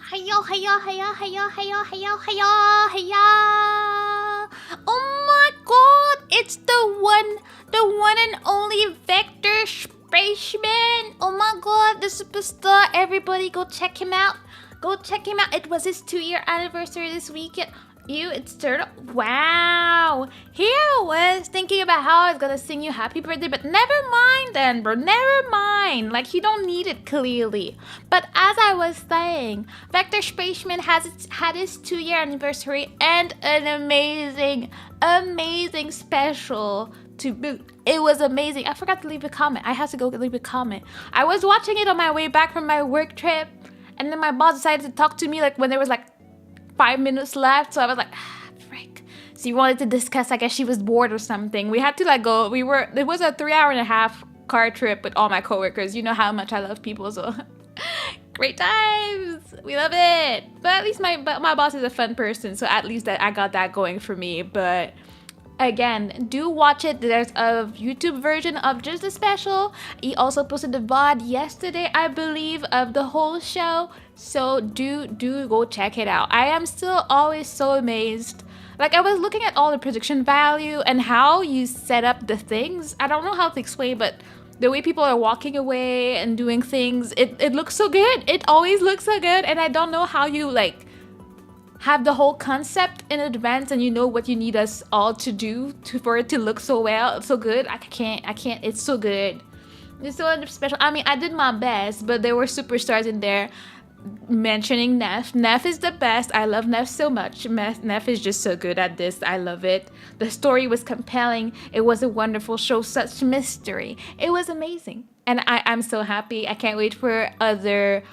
Hiya, hiya, hiya, hiya, hiya, hiya, hiya, hiya. Oh my god, it's the one and only Vector Spaceman. Oh my god, the superstar. Everybody go check him out. Go check him out. It was his 2-year anniversary this weekend. It's turned. Wow. Here I was thinking about how I was gonna sing you happy birthday, but never mind then, bro. Never mind. Like, you don't need it clearly. But as I was saying, Vector Spaceman had his 2-year anniversary and an amazing special to boot. It was amazing. I forgot to leave a comment. I had to go leave a comment. I was watching it on my way back from my work trip, and then my boss decided to talk to me like when there was like 5 minutes left, so I was like, frick. She wanted to discuss, I guess she was bored or something. We had to like go, it was a 3.5-hour car trip with all my coworkers. You know how much I love people, so great times. We love it. But at least my boss is a fun person, so at least I got that going for me. But again, do watch it. There's a YouTube version of just the special. He also posted the VOD yesterday, I believe, of the whole show. So do go check it out. I am still always so amazed. Like, I was looking at all the production value and how you set up the things. I don't know how to explain, but the way people are walking away and doing things, it looks so good. It always looks so good. And I don't know how you like have the whole concept in advance and you know what you need us all to do for it to look so well, so good. I can't. It's so good. It's so special. I mean, I did my best, but there were superstars in there mentioning Neff. Neff is the best. I love Neff so much. Neff is just so good at this. I love it. The story was compelling. It was a wonderful show. Such mystery. It was amazing. And I'm so happy. I can't wait for other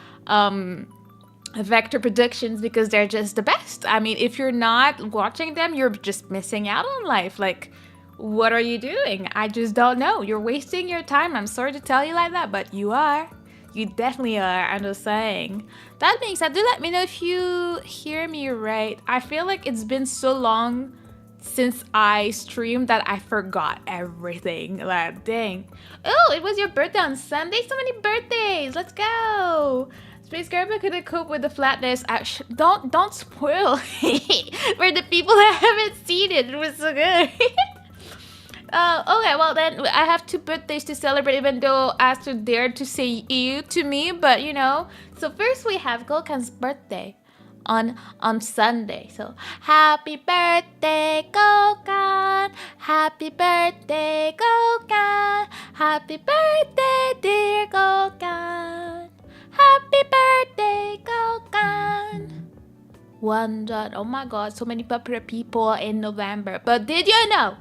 Vector productions because they're just the best. I mean, if you're not watching them, you're just missing out on life. Like, what are you doing? I just don't know. You're wasting your time. I'm sorry to tell you like that, but you are. You definitely are. I'm just saying. That being said, do let me know if you hear me right. I feel like it's been so long since I streamed that I forgot everything. Like, dang. Oh, it was your birthday on Sunday? So many birthdays. Let's go. Space Garba couldn't cope with the flatness. Don't spoil for the people that haven't seen it. It was so good. Okay, well then I have 2 birthdays to celebrate, even though Aster dared to say you to me, but you know. So first we have Gokhan's birthday on Sunday. So happy birthday, Gokhan! Happy birthday, Gokhan! Happy birthday, dear Gokhan! Happy birthday, Gokhan! Wonder, oh my god, so many popular people in November. But did you know?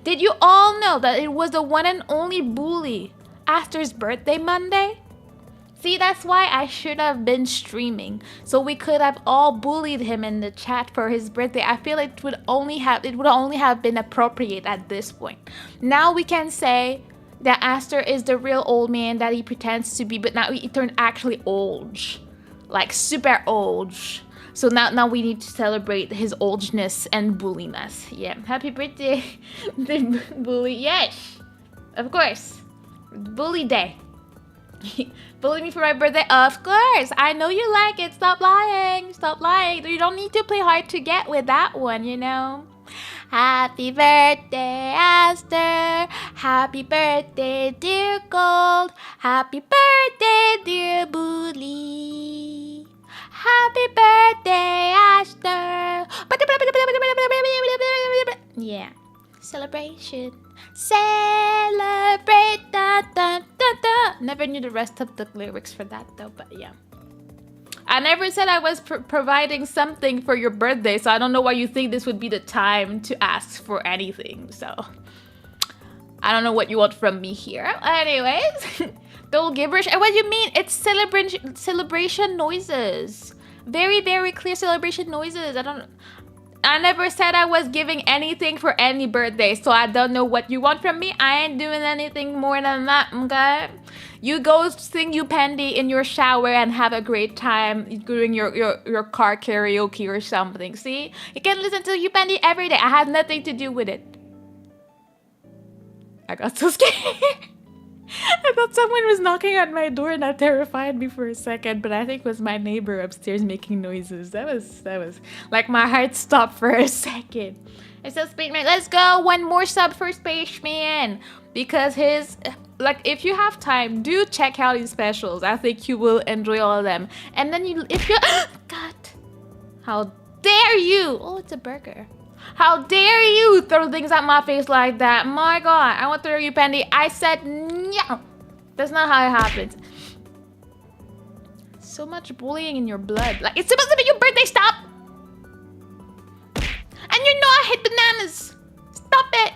Did you all know that it was the one and only bully Aster's birthday Monday? See, that's why I should have been streaming, so we could have all bullied him in the chat for his birthday. I feel it would only have been appropriate at this point. Now we can say that Aster is the real old man that he pretends to be, but now he turned actually old, like super old. So now we need to celebrate his oldness and bulliness. Yeah, happy birthday, the bully. Yes, of course, bully day. Bully me for my birthday, of course. I know you like it. Stop lying. Stop lying. You don't need to play hard to get with that one, you know. Happy birthday, Aster. Happy birthday, dear Gold. Happy birthday, dear Bully. Happy birthday, Aster. Yeah. Celebration. Celebrate. Da, da, da, da. Never knew the rest of the lyrics for that though, but yeah. I never said I was providing something for your birthday, so I don't know why you think this would be the time to ask for anything. So I don't know what you want from me here. Anyways, don't gibberish. And what do you mean? It's celebration noises. Very, very clear celebration noises. I never said I was giving anything for any birthday, so I don't know what you want from me. I ain't doing anything more than that, okay? You go sing You Pandy in your shower and have a great time doing your car karaoke or something, see? You can listen to You Pandy every day. I had nothing to do with it. I got so scared. I thought someone was knocking at my door and that terrified me for a second, but I think it was my neighbor upstairs making noises. That was like my heart stopped for a second. It's so Spaceman. Let's go. One more sub for Spaceman. Because his, like, if you have time, do check out his specials. I think you will enjoy all of them. And then if you, God, how dare you? Oh, it's a burger. How dare you throw things at my face like that? My God, I want to throw you, Pendy. I said no. That's not how it happens. So much bullying in your blood. Like, it's supposed to be your birthday. Stop. And you know I hate bananas. Stop it.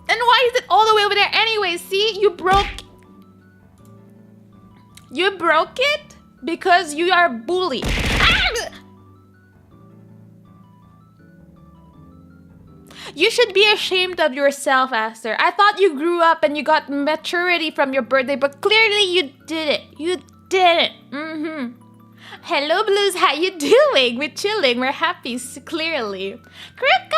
And why is it all the way over there anyway? See, you broke it because you are bullied. You should be ashamed of yourself, Aster. I thought you grew up and you got maturity from your birthday, but clearly you didn't. You didn't. Hello, Blues. How you doing? We're chilling. We're happy, clearly. Kruka!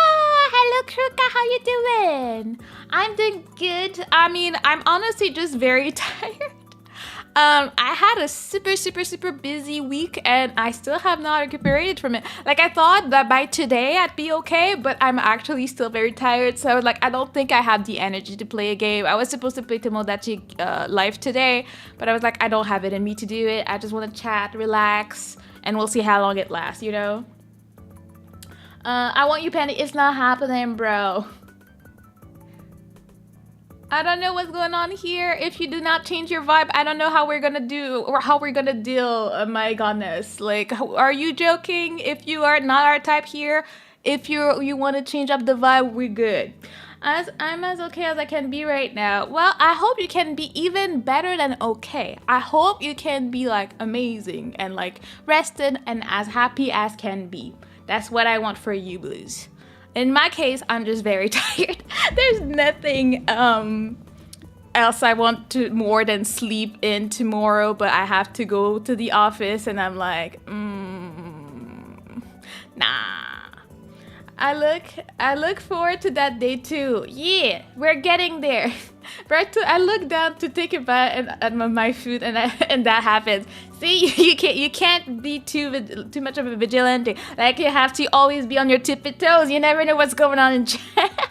Hello, Kruka. How you doing? I'm doing good. I mean, I'm honestly just very tired. I had a super busy week and I still have not recuperated from it. Like, I thought that by today I'd be okay, but I'm actually still very tired. So like, I don't think I have the energy to play a game. I was supposed to play Tomodachi Life today, but I was like, I don't have it in me to do it. I just want to chat, relax, and we'll see how long it lasts, you know? I want you, Penny. It's not happening, bro. I don't know what's going on here. If you do not change your vibe, I don't know how we're gonna do or how we're gonna deal. My goodness, like, are you joking? If you are not our type here, if you want to change up the vibe, we're good. I'm as okay as I can be right now. Well, I hope you can be even better than okay. I hope you can be like amazing and like rested and as happy as can be. That's what I want for you, Blues. In my case, I'm just very tired. There's nothing else I want to more than sleep in tomorrow, but I have to go to the office and I'm like, nah. I look forward to that day too. Yeah, we're getting there. Right, I look down to take a bite at my food, and that happens. See, you can't be too much of a vigilante. Like, you have to always be on your tippy toes. You never know what's going on in chat.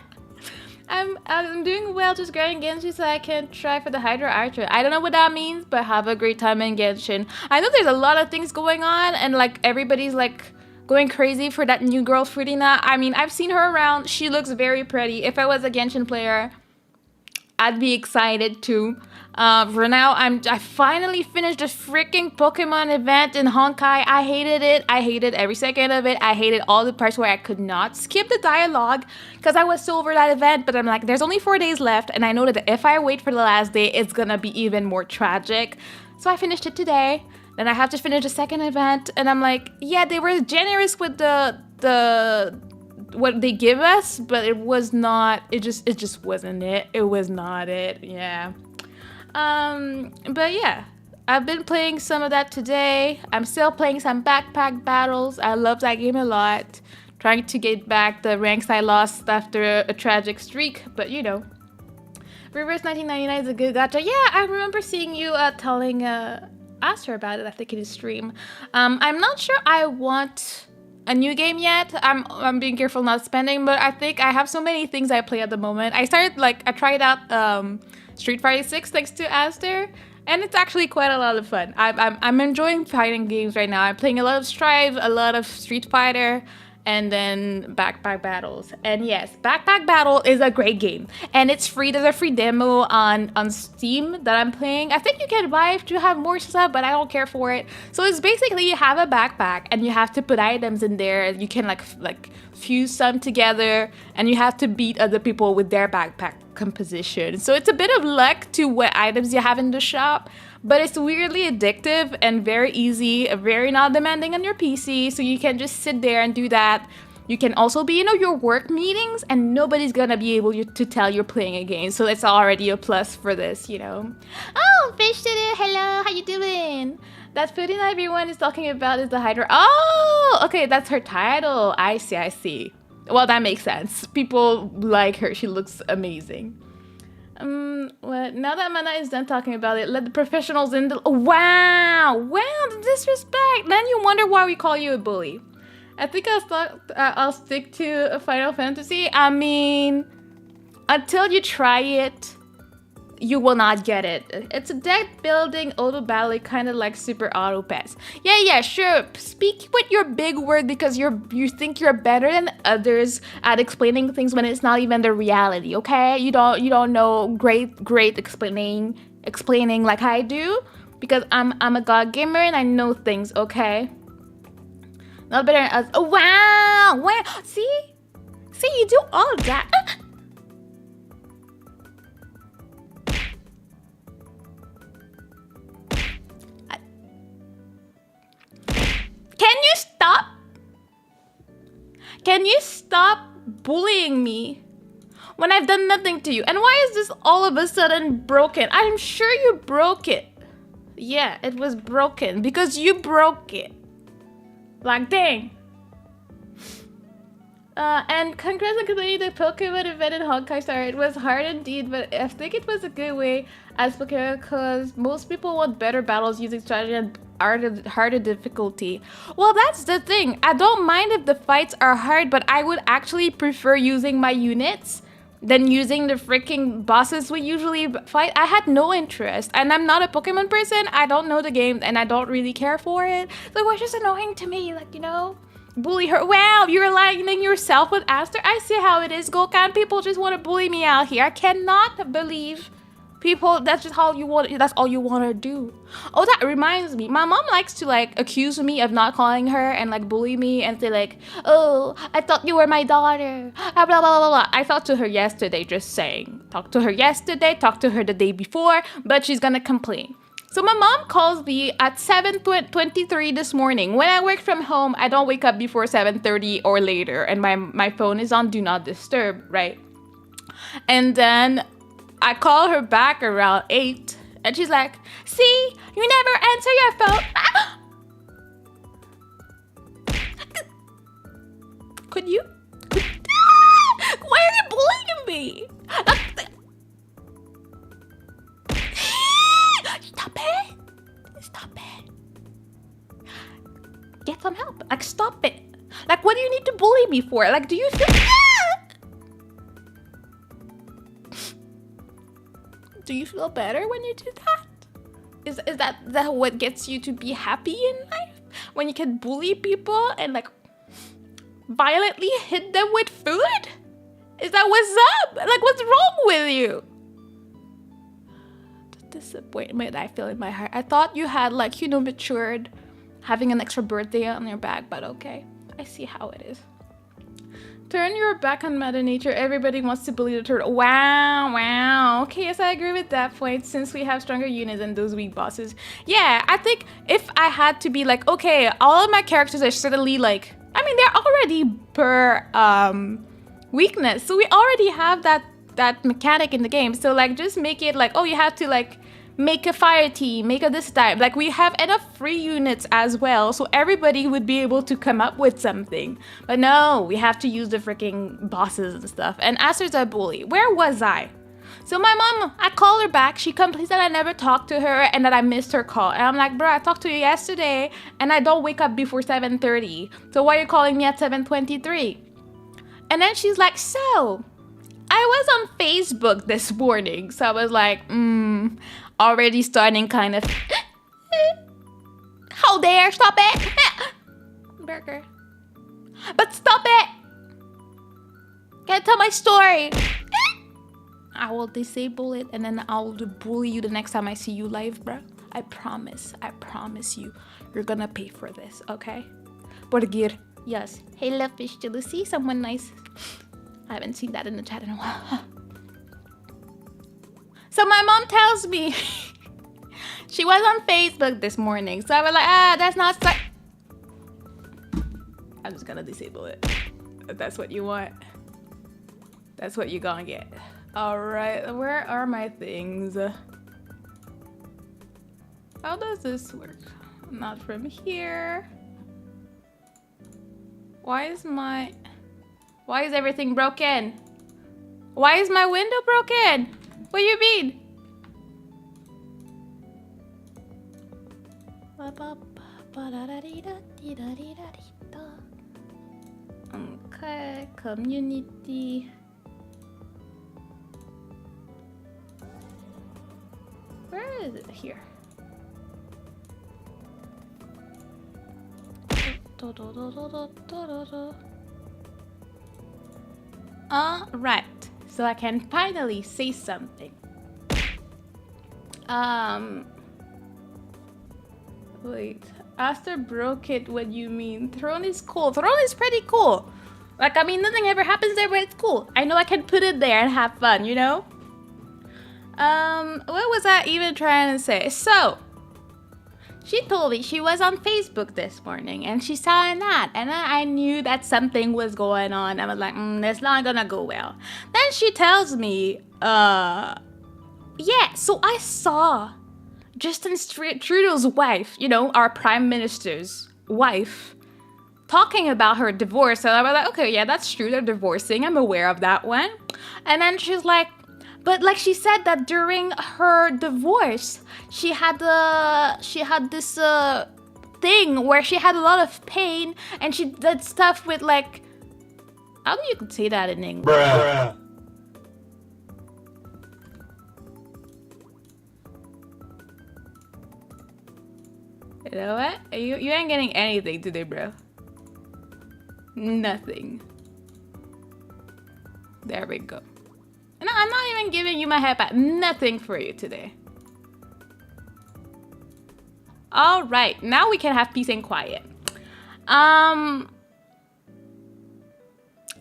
I'm doing well, just grinding Genshin so I can try for the Hydra Archer. I don't know what that means, but have a great time in Genshin. I know there's a lot of things going on, and like everybody's like going crazy for that new girl, Frutina. I mean, I've seen her around. She looks very pretty. If I was a Genshin player, I'd be excited too. For now, I finally finished the freaking Pokemon event in Honkai. I hated it. I hated every second of it. I hated all the parts where I could not skip the dialogue because I was so over that event. But I'm like, there's only 4 days left, and I know that if I wait for the last day, it's gonna be even more tragic. So I finished it today. Then I have to finish the second event, and I'm like, yeah, they were generous with the what they give us, but it was not. It just wasn't it. It was not it. Yeah. But yeah, I've been playing some of that today. I'm still playing some backpack battles. I love that game a lot. Trying to get back the ranks I lost after a tragic streak, but you know. Reverse 1999 is a good gacha. Yeah, I remember seeing you telling Aster about it, I think in his stream. I'm not sure I want a new game yet. I'm being careful not spending, but I think I have so many things I play at the moment. I tried out Street Fighter 6 thanks to Aster, and it's actually quite a lot of fun. I'm enjoying fighting games right now. I'm playing a lot of Strive, a lot of Street Fighter, and then Backpack Battles. And yes, Backpack Battle is a great game, and it's free. There's a free demo on Steam that I'm playing. I think you can buy it to have more stuff, but I don't care for it. So it's basically you have a backpack and you have to put items in there. You can like fuse some together, and you have to beat other people with their backpack composition. So it's a bit of luck to what items you have in the shop, but it's weirdly addictive and very easy, very not demanding on your PC, so you can just sit there and do that. You can also be, your work meetings, and nobody's gonna be able to tell you're playing a game, so it's already a plus for this, Oh, Fish did it! Hello, how you doing? That food everyone is talking about is the Hydra. Oh, okay, that's her title. I see. Well, that makes sense. People like her. She looks amazing. Well, now that Mana is done talking about it, let the professionals in the... Oh, wow! Wow, the disrespect! Then you wonder why we call you a bully. I think I'll stick to Final Fantasy. I mean, until you try it, you will not get it. It's a deck building auto battle, kind of like Super Auto Pass. Yeah, sure. Speak with your big word because you think you're better than others at explaining things when it's not even the reality. Okay, you don't know great explaining like I do because I'm a god gamer and I know things. Okay, not better than us. Oh, wow. See, you do all of that. Can you stop bullying me when I've done nothing to you? And why is this all of a sudden broken? I'm sure you broke it. Yeah, it was broken because you broke it. Like, dang. And congrats on completing the Pokemon event in Honkai Star. It was hard indeed, but I think it was a good way as Pokemon because most people want better battles using strategy and harder difficulty. Well, that's the thing. I don't mind if the fights are hard, but I would actually prefer using my units than using the freaking bosses we usually fight. I had no interest, and I'm not a Pokemon person. I don't know the game, and I don't really care for it. So it was just annoying to me, like, you know? Bully her. Wow, you're aligning yourself with Aster. I see how it is, Gokhan. People just want to bully me out here. I cannot believe people. That's just how you want. That's all you want to do. Oh, that reminds me. My mom likes to like accuse me of not calling her and like bully me and say like, "Oh, I thought you were my daughter." Blah blah blah blah. I talked to her yesterday. Just saying. Talked to her yesterday. Talked to her the day before. But she's gonna complain. So my mom calls me at 7:23 this morning. When I work from home, I don't wake up before 7:30 or later, and my phone is on Do Not Disturb, right? And then I call her back around 8, and she's like, "See, you never answer your phone." Could you? Why are you bullying me? Stop it. Get some help. Like, stop it. Like, what do you need to bully me for? Like, do you feel... Do you feel better when you do that? Is that what gets you to be happy in life? When you can bully people and, like, violently hit them with food? Is that what's up? Like, what's wrong with you? Disappointment I feel in my heart. I thought you had, like, you know, matured, having an extra birthday on your back, but okay, I see how it is. Turn your back on Mother Nature. Everybody wants to bully the turtle. Wow. Okay, yes, I agree with that point, since we have stronger units than those weak bosses. Yeah, I think if I had to be like, okay, all of my characters are suddenly like, I mean, they're already per weakness, so we already have that mechanic in the game. So like, just make it like, oh, you have to like make a fire team, make a this type. Like, we have enough free units as well, so everybody would be able to come up with something. But no, we have to use the freaking bosses and stuff. And Aster's a bully. Where was I? So my mom, I called her back. She complains that I never talked to her and that I missed her call. And I'm like, bro, I talked to you yesterday and I don't wake up before 7:30. So why are you calling me at 7:23? And then she's like, so I was on Facebook this morning. So I was like, already starting kind of, how dare, stop it. Burger. But stop it. Can't tell my story. I will disable it and then I'll bully you the next time I see you live, bro. I promise you. You're gonna pay for this, okay? Porgir. Yes. Hey, love fish. Did you see someone nice? I haven't seen that in the chat in a while. So my mom tells me she was on Facebook this morning. So I was like, that's not so. I'm just gonna disable it. If that's what you want. That's what you're gonna get. All right, where are my things? How does this work? Not from here. Why is my... Why is everything broken? Why is my window broken? What do you mean? Okay, community. Where is it? Here. Right. So I can finally say something. Wait. Aster broke it. What do you mean? Throne is cool. Throne is pretty cool. Like, I mean, nothing ever happens there, but it's cool. I know I can put it there and have fun, you know? What was I even trying to say? So, she told me she was on Facebook this morning and she saw an ad, and I knew that something was going on. I was like, that's not gonna go well. Then she tells me, yeah, so I saw Justin Trudeau's wife, you know, our prime minister's wife, talking about her divorce. And I was like, okay, yeah, that's true. They're divorcing. I'm aware of that one. And then she's like, but like she said that during her divorce, she had this thing where she had a lot of pain, and she did stuff with like, how do you say that in English? Bruh. You know what? You ain't getting anything today, bro. Nothing. There we go. No, I'm not even giving you my head back. Nothing for you today. All right, now we can have peace and quiet.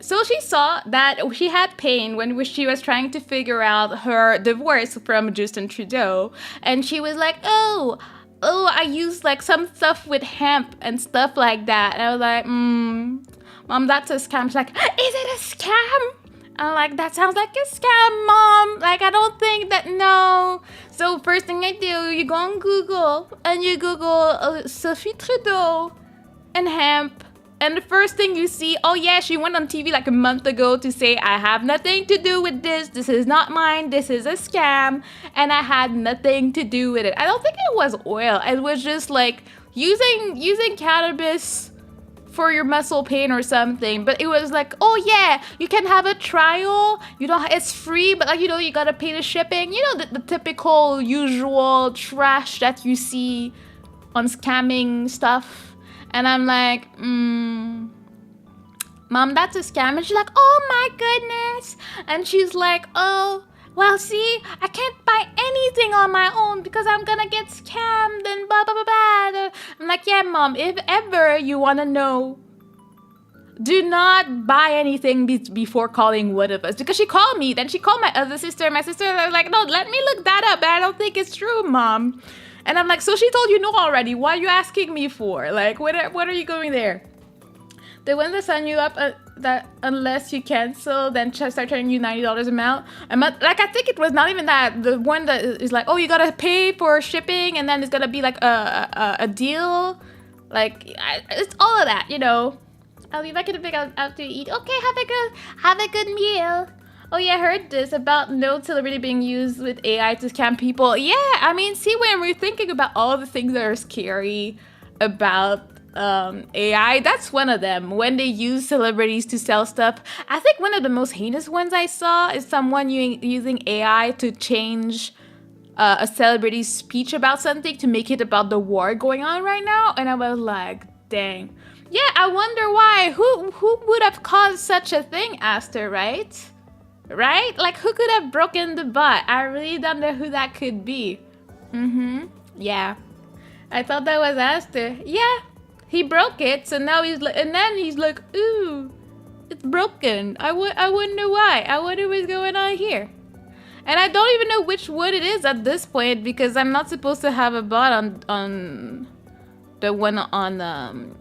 So she saw that she had pain when she was trying to figure out her divorce from Justin Trudeau, and she was like, oh, I used like some stuff with hemp and stuff like that. And I was like, Mom, that's a scam. She's like, is it a scam? I'm like, that sounds like a scam, Mom. Like, I don't think that, no. So first thing I do, you go on Google and you Google Sophie Trudeau and hemp. And the first thing you see, oh yeah, she went on TV like a month ago to say, I have nothing to do with this. This is not mine. This is a scam. And I had nothing to do with it. I don't think it was oil. It was just like using cannabis for your muscle pain or something. But it was like, oh yeah, you can have a trial. You don't, it's free, but like, you know, you gotta pay the shipping. You know, the typical usual trash that you see on scamming stuff. And I'm like, Mom, that's a scam. And she's like, oh my goodness. And she's like, oh, well, see, I can't buy anything on my own because I'm gonna get scammed and blah, blah, blah, blah. I'm like, yeah, Mom, if ever you wanna know, do not buy anything before calling one of us. Because she called me, then she called my other sister. My sister was like, no, let me look that up. I don't think it's true, Mom. And I'm like, so she told you no already. What are you asking me for? Like, what are you going there? They want to sign you up that unless you cancel, then start charging you $90 amount. Like, I think it was not even that. The one that is like, oh, you gotta pay for shipping, and then it's gonna be like a deal. Like, it's all of that, you know. I'll be back in a bit out to eat. Okay, have a good meal. Oh yeah, I heard this about no celebrity being used with AI to scam people. Yeah, I mean, see, when we're thinking about all the things that are scary about AI, that's one of them. When they use celebrities to sell stuff. I think one of the most heinous ones I saw is someone using AI to change a celebrity's speech about something to make it about the war going on right now. And I was like, dang. Yeah, I wonder why. Who would have caused such a thing, Aster, right? Right? Like, who could have broken the bot? I really don't know who that could be. Yeah. I thought that was Aster. Yeah. He broke it, so now he's like, and then he's like, ooh, it's broken. I wouldn't know why. I wonder what's going on here. And I don't even know which one it is at this point, because I'm not supposed to have a bot on the one on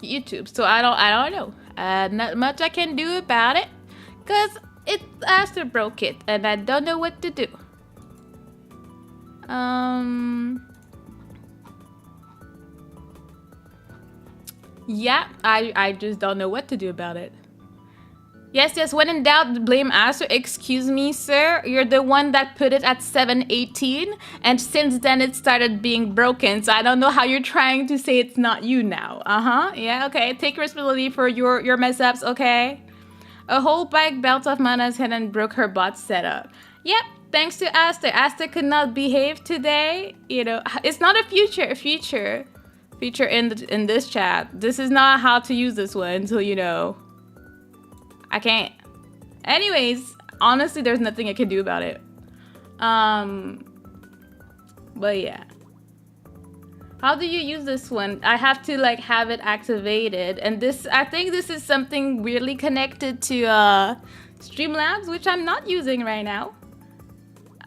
YouTube. So I don't know. Not much I can do about it, because Aster broke it, and I don't know what to do. Yeah, I just don't know what to do about it. Yes, yes. When in doubt, blame Aster. Excuse me, sir. You're the one that put it at 718, and since then it started being broken. So I don't know how you're trying to say it's not you now. Yeah. Okay. Take responsibility for your mess ups. Okay. A whole bike belt of Mana's head and broke her bot setup. Yep. Thanks to Aster. Aster could not behave today. You know, it's not a feature in this chat. This is not how to use this one. So you know. I can't. Anyways, honestly, there's nothing I can do about it. But yeah. How do you use this one? I have to like have it activated, and this, I think this is something weirdly connected to Streamlabs, which I'm not using right now.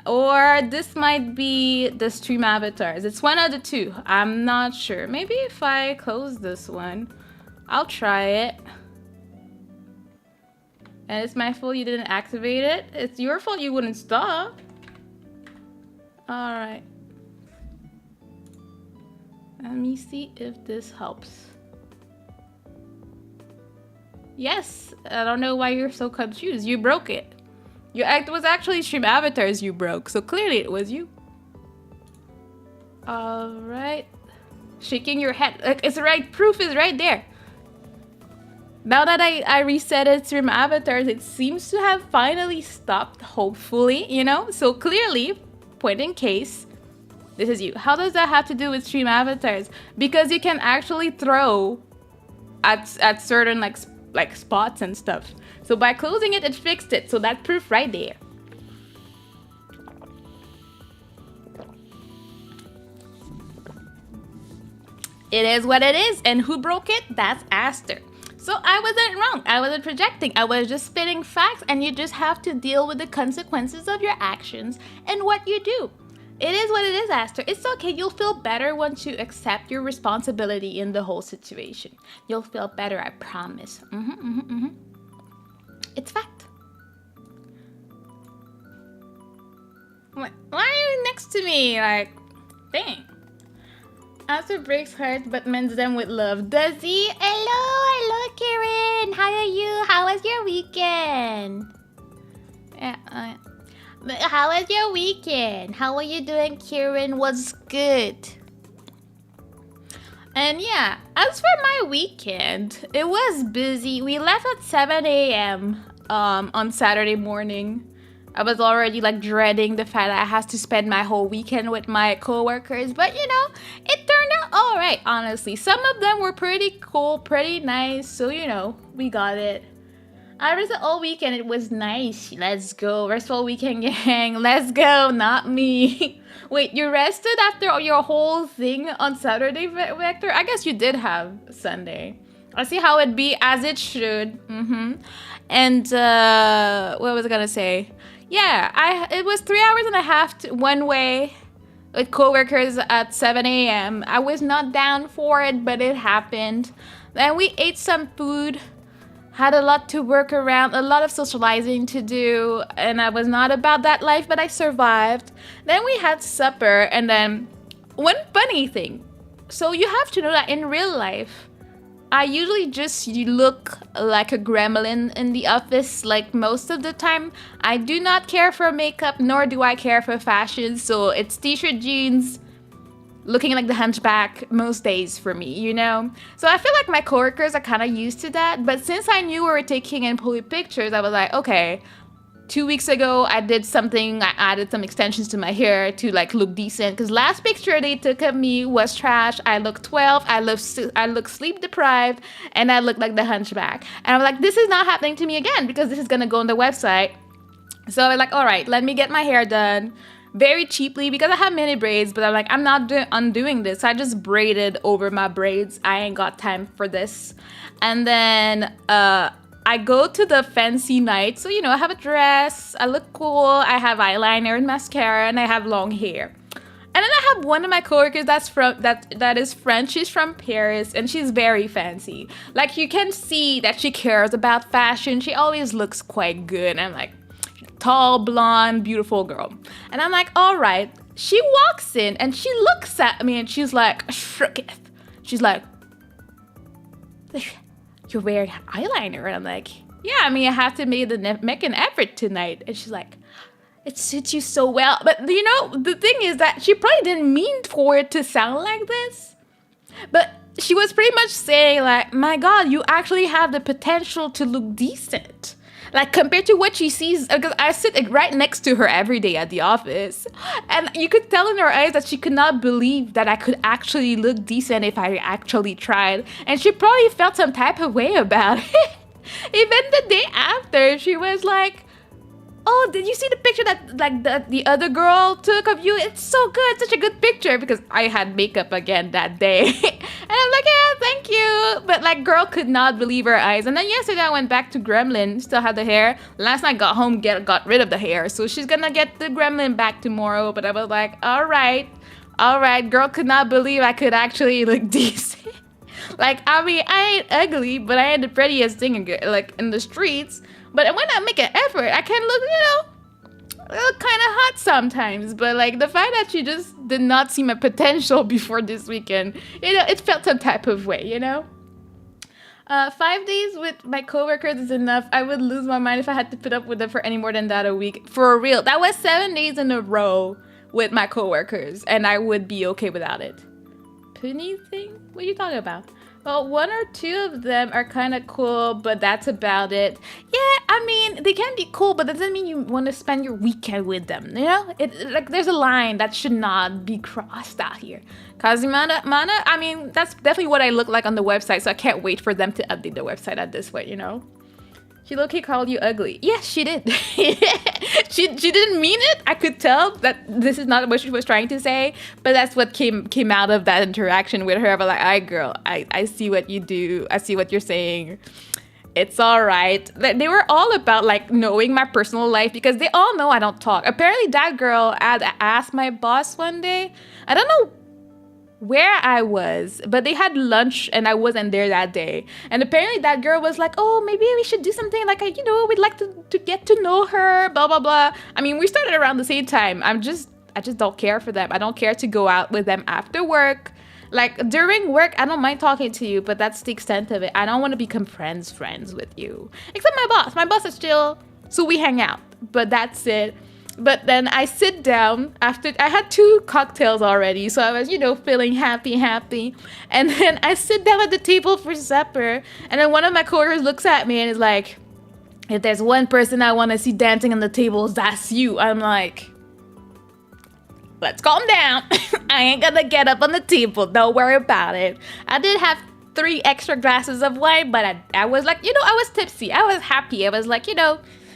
Or this might be the stream avatars. It's one of the two. I'm not sure. Maybe if I close this one, I'll try it. And it's my fault you didn't activate it. It's your fault you wouldn't stop. Alright. Let me see if this helps. Yes, I don't know why you're so confused. You broke it. It was actually stream avatars you broke, so clearly it was you. Alright. Shaking your head. It's right. Proof is right there. Now that I reset it stream avatars, it seems to have finally stopped, hopefully, you know? So clearly, point in case, this is you. How does that have to do with stream avatars? Because you can actually throw at certain like spots and stuff. So by closing it, it fixed it. So that's proof right there. It is what it is. And who broke it? That's Aster. So I wasn't wrong. I wasn't projecting. I was just spitting facts, and you just have to deal with the consequences of your actions and what you do. It is what it is, Aster. It's okay. You'll feel better once you accept your responsibility in the whole situation. You'll feel better, I promise. It's fact. Why are you next to me? Like, dang. Aster breaks hearts but mends them with love. Does he? Hello, Karen. How are you? How was your weekend? Yeah. How was your weekend? How are you doing, Karen? What's good? And yeah, as for my weekend, it was busy. We left at 7 a.m. On Saturday morning. I was already like dreading the fact that I had to spend my whole weekend with my coworkers, but you know, it turned out all right, honestly. Some of them were pretty cool, pretty nice, so you know, we got it. I rested all weekend, it was nice. Let's go, rest all weekend, gang. Let's go, not me. Wait, you rested after your whole thing on Saturday, Vector? I guess you did have Sunday. I see how it be as it should. And what was I gonna say? Yeah, it was 3 hours and a half one way with coworkers at 7 a.m. I was not down for it, but it happened. Then we ate some food, had a lot to work around, a lot of socializing to do, and I was not about that life, but I survived. Then we had supper, and then one funny thing. So you have to know that in real life, I usually just look like a gremlin in the office, like most of the time. I do not care for makeup, nor do I care for fashion, so it's t-shirt, jeans, looking like the hunchback most days for me, you know? So I feel like my coworkers are kind of used to that, but since I knew we were taking in pulling pictures, I was like, okay, 2 weeks ago, I did something, I added some extensions to my hair to like look decent, because last picture they took of me was trash. I look 12, I look sleep deprived, and I look like the hunchback. And I was like, this is not happening to me again, because this is gonna go on the website. So I was like, all right, let me get my hair done very cheaply, because I have mini braids, but I'm like, I'm not undoing this. So I just braided over my braids. I ain't got time for this. And then, I go to the fancy night, so you know, I have a dress, I look cool, I have eyeliner and mascara, and I have long hair. And then I have one of my coworkers that is French. She's from Paris, and she's very fancy. Like, you can see that she cares about fashion. She always looks quite good. I'm like, tall, blonde, beautiful girl. And I'm like, all right. She walks in, and she looks at me, and she's like, she's like, you're wearing eyeliner. And I'm like, yeah, I mean, I have to make an effort tonight. And she's like, it suits you so well. But you know, the thing is that she probably didn't mean for it to sound like this. But she was pretty much saying like, my God, you actually have the potential to look decent. Like compared to what she sees, because I sit like, right next to her every day at the office. And you could tell in her eyes that she could not believe that I could actually look decent if I actually tried. And she probably felt some type of way about it. Even the day after, she was like, oh, did you see the picture that like the other girl took of you? It's so good, such a good picture, because I had makeup again that day. And I'm like, yeah, thank you. But like girl could not believe her eyes. And then yesterday I went back to Gremlin, still had the hair. Last night got home, got rid of the hair. So she's gonna get the Gremlin back tomorrow. But I was like, all right. Girl could not believe I could actually look decent. Like, I mean, I ain't ugly, but I ain't the prettiest thing like in the streets. But when I make an effort, I can look, look kind of hot sometimes. But like the fact that she just did not see my potential before this weekend, it felt some type of way, 5 days with my coworkers is enough. I would lose my mind if I had to put up with them for any more than that a week. For real, that was 7 days in a row with my coworkers, and I would be okay without it. Punny thing? What are you talking about? Well, 1 or 2 of them are kind of cool, but that's about it. Yeah, I mean, they can be cool, but that doesn't mean you want to spend your weekend with them, Like, there's a line that should not be crossed out here. Kazimana, I mean, that's definitely what I look like on the website, so I can't wait for them to update the website at this point, She low-key called you ugly. Yes, she did. she didn't mean it. I could tell that this is not what she was trying to say, but that's what came out of that interaction with her. But like, "Ay, girl, I see what you do. I see what you're saying. It's all right." They were all about like knowing my personal life because they all know I don't talk. Apparently, that girl had asked my boss one day. I don't know where I was, but they had lunch and I wasn't there that day. And apparently that girl was like, oh, maybe we should do something like, we'd like to get to know her, blah, blah, blah. I mean, we started around the same time. I just don't care for them. I don't care to go out with them after work. Like during work, I don't mind talking to you, but that's the extent of it. I don't want to become friends with you. Except my boss. My boss is chill, so we hang out, but that's it. But then I sit down after I had 2 cocktails already. So I was, feeling happy. And then I sit down at the table for supper. And then one of my coworkers looks at me and is like, if there's one person I want to see dancing on the tables, that's you. I'm like, let's calm down. I ain't gonna get up on the table. Don't worry about it. I did have 3 extra glasses of wine, but I was like, I was tipsy. I was happy. I was like,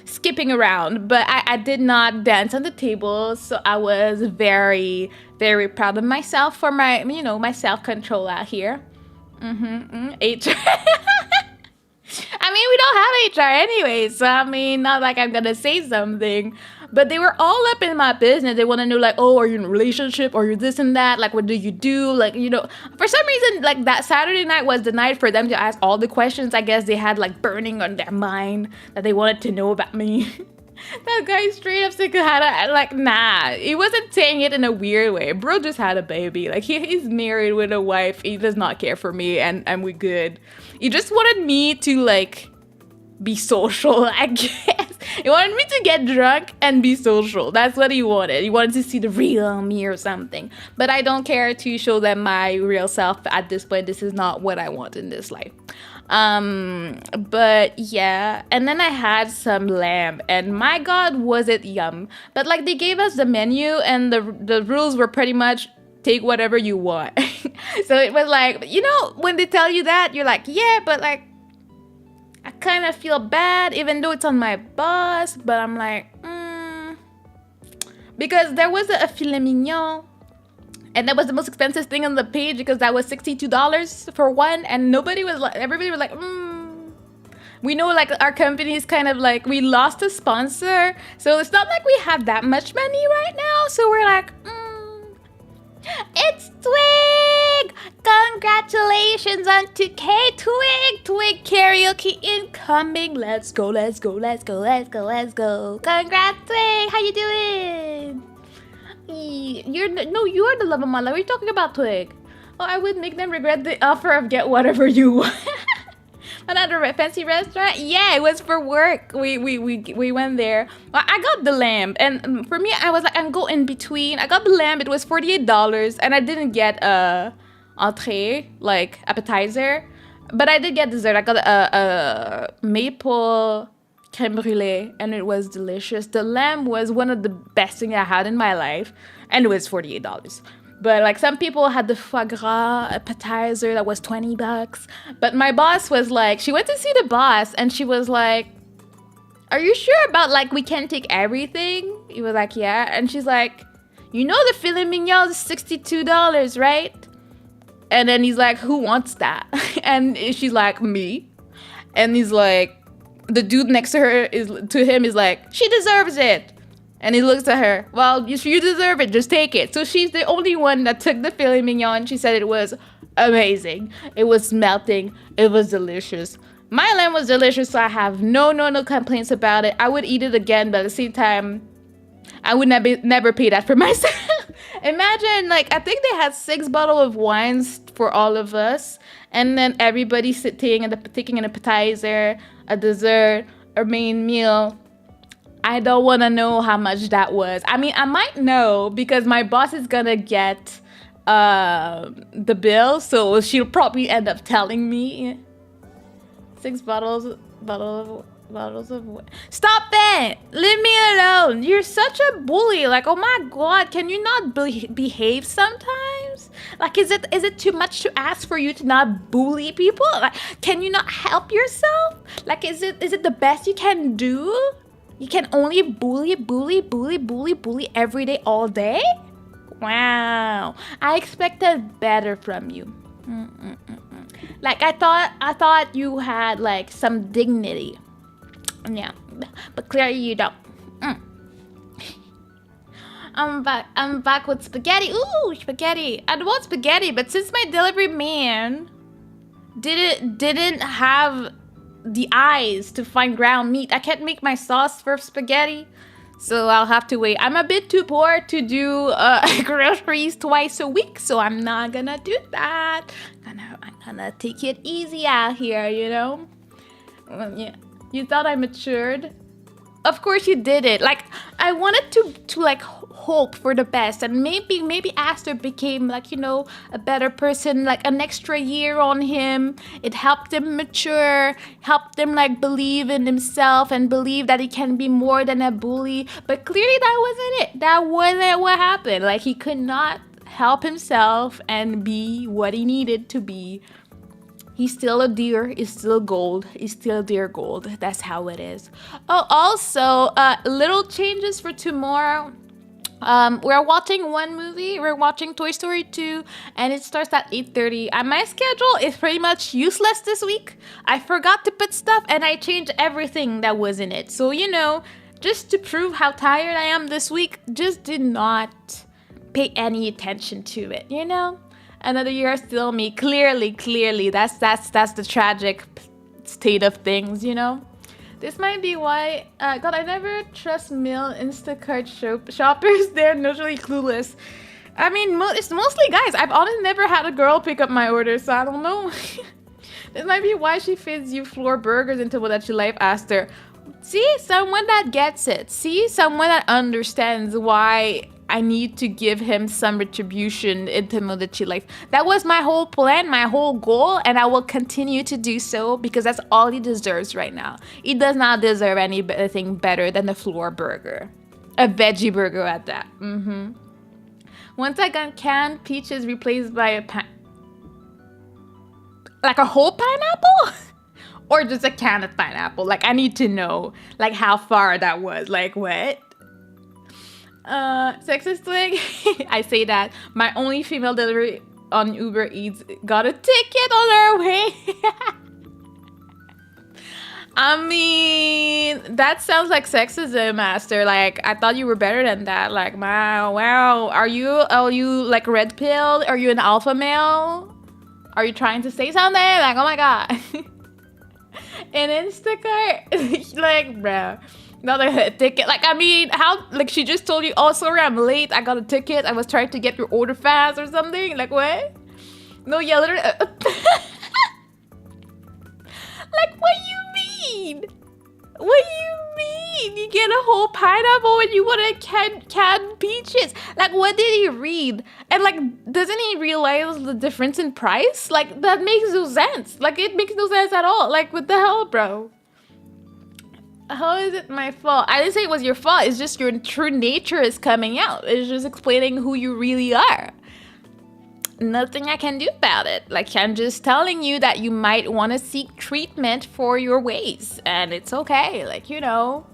skipping around, but I did not dance on the table, so I was very, very proud of myself for my, my self-control out here. HR. I mean, we don't have HR anyway, so I mean, not like I'm gonna say something, but they were all up in my business. They want to know like, oh, are you in a relationship, or you're this and that, like, what do you do, like, for some reason, like that Saturday night was the night for them to ask all the questions I guess they had like burning on their mind that they wanted to know about me. That guy straight up said, like, nah, he wasn't saying it in a weird way. Bro just had a baby. Like, he's married with a wife. He does not care for me, and we good. He just wanted me to, like, be social, I guess. He wanted me to get drunk and be social. That's what he wanted. He wanted to see the real me or something. But I don't care to show them my real self at this point. This is not what I want in this life. But yeah, and then I had some lamb, and my God, was it yum. But like they gave us the menu, and the rules were pretty much take whatever you want. So it was like, when they tell you that, you're like, yeah, but like I kind of feel bad even though it's on my boss, but I'm like, because there was a filet mignon. And that was the most expensive thing on the page because that was $62 for one. And everybody was like, We know like our company is kind of like, we lost a sponsor. So it's not like we have that much money right now. So we're like, It's Twig! Congratulations on 2K, Twig karaoke incoming. Let's go. Congrats, Twig. How you doing? You're the love of my life. What are you talking about, Twig? Oh, I would make them regret the offer of get whatever you want. Another fancy restaurant? Yeah, it was for work. We went there. Well, I got the lamb, and for me, I was like, I'm go in between. I got the lamb. It was $48, and I didn't get a entree, like appetizer, but I did get dessert. I got a maple crème brûlée, and it was delicious. The lamb was one of the best things I had in my life, and it was $48. But like some people had the foie gras appetizer that was $20. But my boss was like, she went to see the boss and she was like, are you sure about like we can't take everything? He was like, yeah. And she's like, you know the filet mignon is $62, right? And then he's like, who wants that? And she's like, me. And he's like, the dude next to her is like, she deserves it. And he looks at her, well, you deserve it, just take it. So she's the only one that took the filet mignon. She said it was amazing. It was melting. It was delicious. My lamb was delicious, so I have no complaints about it. I would eat it again, but at the same time, I would never pay that for myself. Imagine, like, I think they had 6 bottles of wines for all of us. And then everybody taking an appetizer, a dessert, a main meal. I don't want to know how much that was. I mean, I might know because my boss is going to get the bill. So she'll probably end up telling me. 6 bottles of... Stop it! Leave me alone! You're such a bully. Like, oh my God, can you not behave sometimes? Like, is it too much to ask for you to not bully people? Like, can you not help yourself? Like, is it the best you can do? You can only bully every day, all day? Wow. I expected better from you. Like, I thought you had, like, some dignity. Yeah, but clearly you don't. I'm back with spaghetti. Ooh, spaghetti. I want spaghetti, but since my delivery man didn't have the eyes to find ground meat, I can't make my sauce for spaghetti, so I'll have to wait. I'm a bit too poor to do groceries twice a week, so I'm not gonna do that. I'm gonna take it easy out here, you know. Yeah, you thought I matured? Of course you did it. Like, I wanted to like hope for the best, and maybe Aster became, like, you know, a better person, like an extra year on him. It helped him mature, helped him like believe in himself and believe that he can be more than a bully. But clearly that wasn't it. That wasn't what happened. Like, he could not help himself and be what he needed to be. He's still a deer. He's still gold. He's still deer gold. That's how it is. Oh, also, little changes for tomorrow. We're watching one movie. We're watching Toy Story 2, and it starts at 8:30. And my schedule is pretty much useless this week. I forgot to put stuff, and I changed everything that was in it. So, you know, just to prove how tired I am this week, just did not pay any attention to it, you know? Another year still me. Clearly. That's the tragic state of things, you know? This might be why, God, I never trust Mill Instacart shoppers. They're usually clueless. I mean, it's mostly guys. I've honestly never had a girl pick up my order, so I don't know. This might be why she feeds you floor burgers until that you life asked her. See, someone that gets it. See, someone that understands why I need to give him some retribution in Tomodachi life. That was my whole plan, my whole goal, and I will continue to do so because that's all he deserves right now. He does not deserve anything better than a floor burger. A veggie burger at that. Once I got canned peaches replaced by like a whole pineapple? Or just a can of pineapple? Like, I need to know, like, how far that was. Like, what? Sexist thing. I say that my only female delivery on Uber Eats got a ticket on her way. I mean, that sounds like sexism, Master. Like, I thought you were better than that. Like, wow. Are you like red pill? Are you an alpha male? Are you trying to say something? Like, oh my God. In Instacart, like, bruh. Not a ticket. Like, I mean, how? Like, she just told you, oh, sorry, I'm late. I got a ticket. I was trying to get your order fast or something. Like, what? No, yeah, literally. Like, mean? What do you mean? You get a whole pineapple and you want to canned peaches? Like, what did he read? And like, doesn't he realize the difference in price? Like, that makes no sense. Like, it makes no sense at all. Like, what the hell, bro? How is it my fault? I didn't say it was your fault. It's just your true nature is coming out. It's just explaining who you really are. Nothing I can do about it. Like, I'm just telling you that you might want to seek treatment for your ways. And it's okay. Like, you know.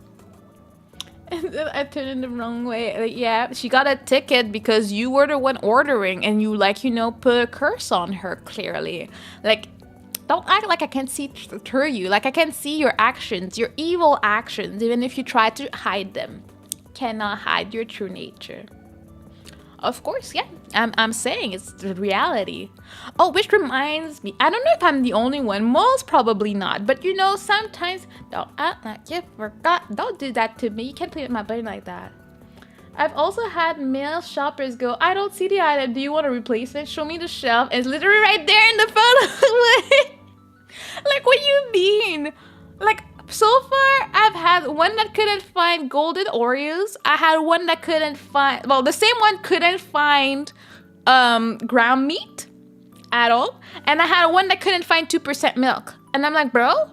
I turned in the wrong way. Like, yeah, she got a ticket because you were the one ordering. And you, like, you know, put a curse on her, clearly. Like, don't act like I can't see through you. Like, I can see your actions. Your evil actions. Even if you try to hide them. Cannot hide your true nature. Of course, yeah. I'm saying it's the reality. Oh, which reminds me, I don't know if I'm the only one. Most probably not. But you know, sometimes don't act like you forgot. Don't do that to me. You can't play with my brain like that. I've also had male shoppers go, I don't see the item. Do you want to replace it? Show me the shelf. It's literally right there in the photo. Like, what do you mean? Like, so far, I've had one that couldn't find golden Oreos. I had one that couldn't find, well, the same one couldn't find ground meat at all. And I had one that couldn't find 2% milk. And I'm like, bro,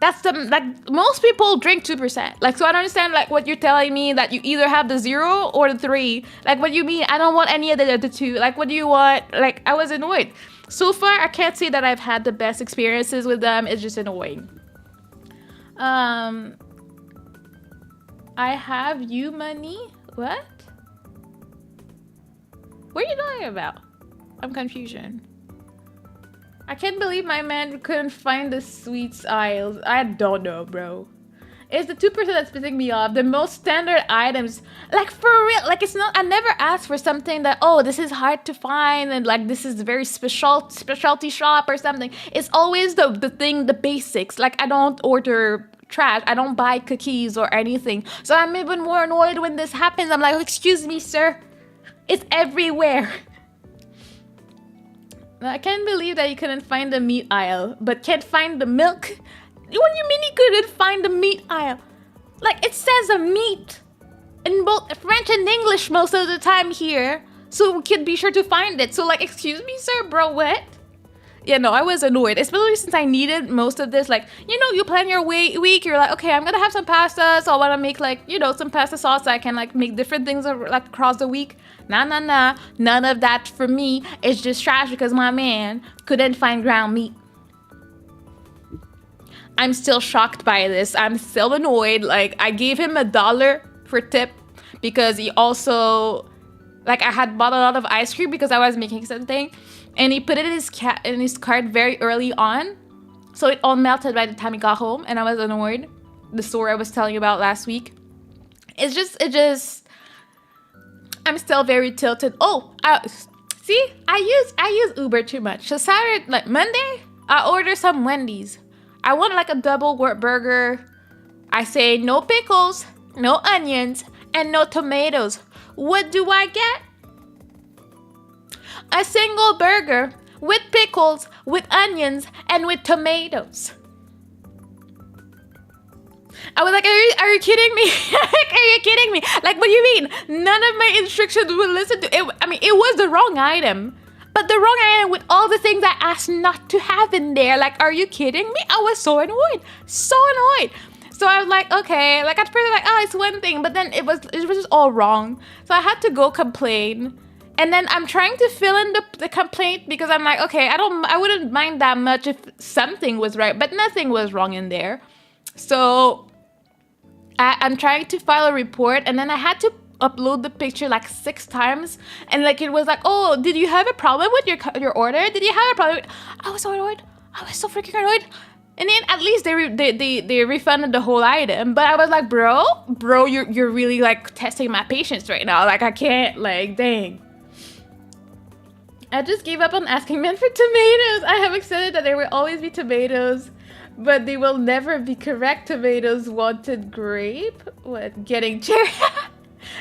that's the, like, most people drink 2%. Like, so I don't understand, like, what you're telling me that you either have the 0 or the 3. Like, what do you mean? I don't want any of the 2. Like, what do you want? Like, I was annoyed. So far, I can't say that I've had the best experiences with them. It's just annoying. I have you money? What? What are you talking about? I'm confusion. I can't believe my man couldn't find the sweets aisles. I don't know, bro. It's the 2% that's pissing me off. The most standard items. Like, for real. Like, it's not, I never asked for something that, oh, this is hard to find. And like, this is very specialty shop or something. It's always the thing, the basics. Like, I don't order trash. I don't buy cookies or anything. So I'm even more annoyed when this happens. I'm like, oh, excuse me, sir. It's everywhere. I can't believe that you couldn't find the meat aisle, but can't find the milk. What do you mean he couldn't find the meat aisle? Like, it says a meat in both French and English most of the time here. So we can be sure to find it. So like, excuse me, sir, bro, what? Yeah, no, I was annoyed. Especially since I needed most of this. Like, you know, you plan your week. You're like, okay, I'm going to have some pasta. So I want to make like, you know, some pasta sauce. So I can like make different things like across the week. Nah. None of that for me. It's just trash because my man couldn't find ground meat. I'm still shocked by this. I'm still annoyed. Like, I gave him $1 for tip because he also, like, I had bought a lot of ice cream because I was making something, and he put it in his cart very early on, so it all melted by the time he got home, and I was annoyed. The store I was telling you about last week. It just. I'm still very tilted. Oh, see, I use Uber too much. So Saturday, like Monday, I order some Wendy's. I want like a double burger. I say no pickles, no onions, and no tomatoes. What do I get? A single burger with pickles, with onions, and with tomatoes. I was like, are you kidding me? Are you kidding me? Like, what do you mean? None of my instructions would listen to it. I mean, it was the wrong item. But the wrong item with all the things I asked not to have in there. Like, are you kidding me? I was so annoyed. So annoyed. So I was like, okay. Like, at first, I was like, oh, it's one thing. But then it was just all wrong. So I had to go complain. And then I'm trying to fill in the complaint because I'm like, okay, I wouldn't mind that much if something was right. But nothing was wrong in there. So I'm trying to file a report. And then I had to upload the picture like 6 times, and like it was like, oh, did you have a problem with your order? Did you have a problem? I was so annoyed. I was so freaking annoyed. And then at least they refunded the whole item, but I was like, bro, you're really like testing my patience right now. Like, I can't, like, dang. I just gave up on asking men for tomatoes. I have accepted that there will always be tomatoes, but they will never be correct tomatoes. Wanted grape? What? Getting cherry?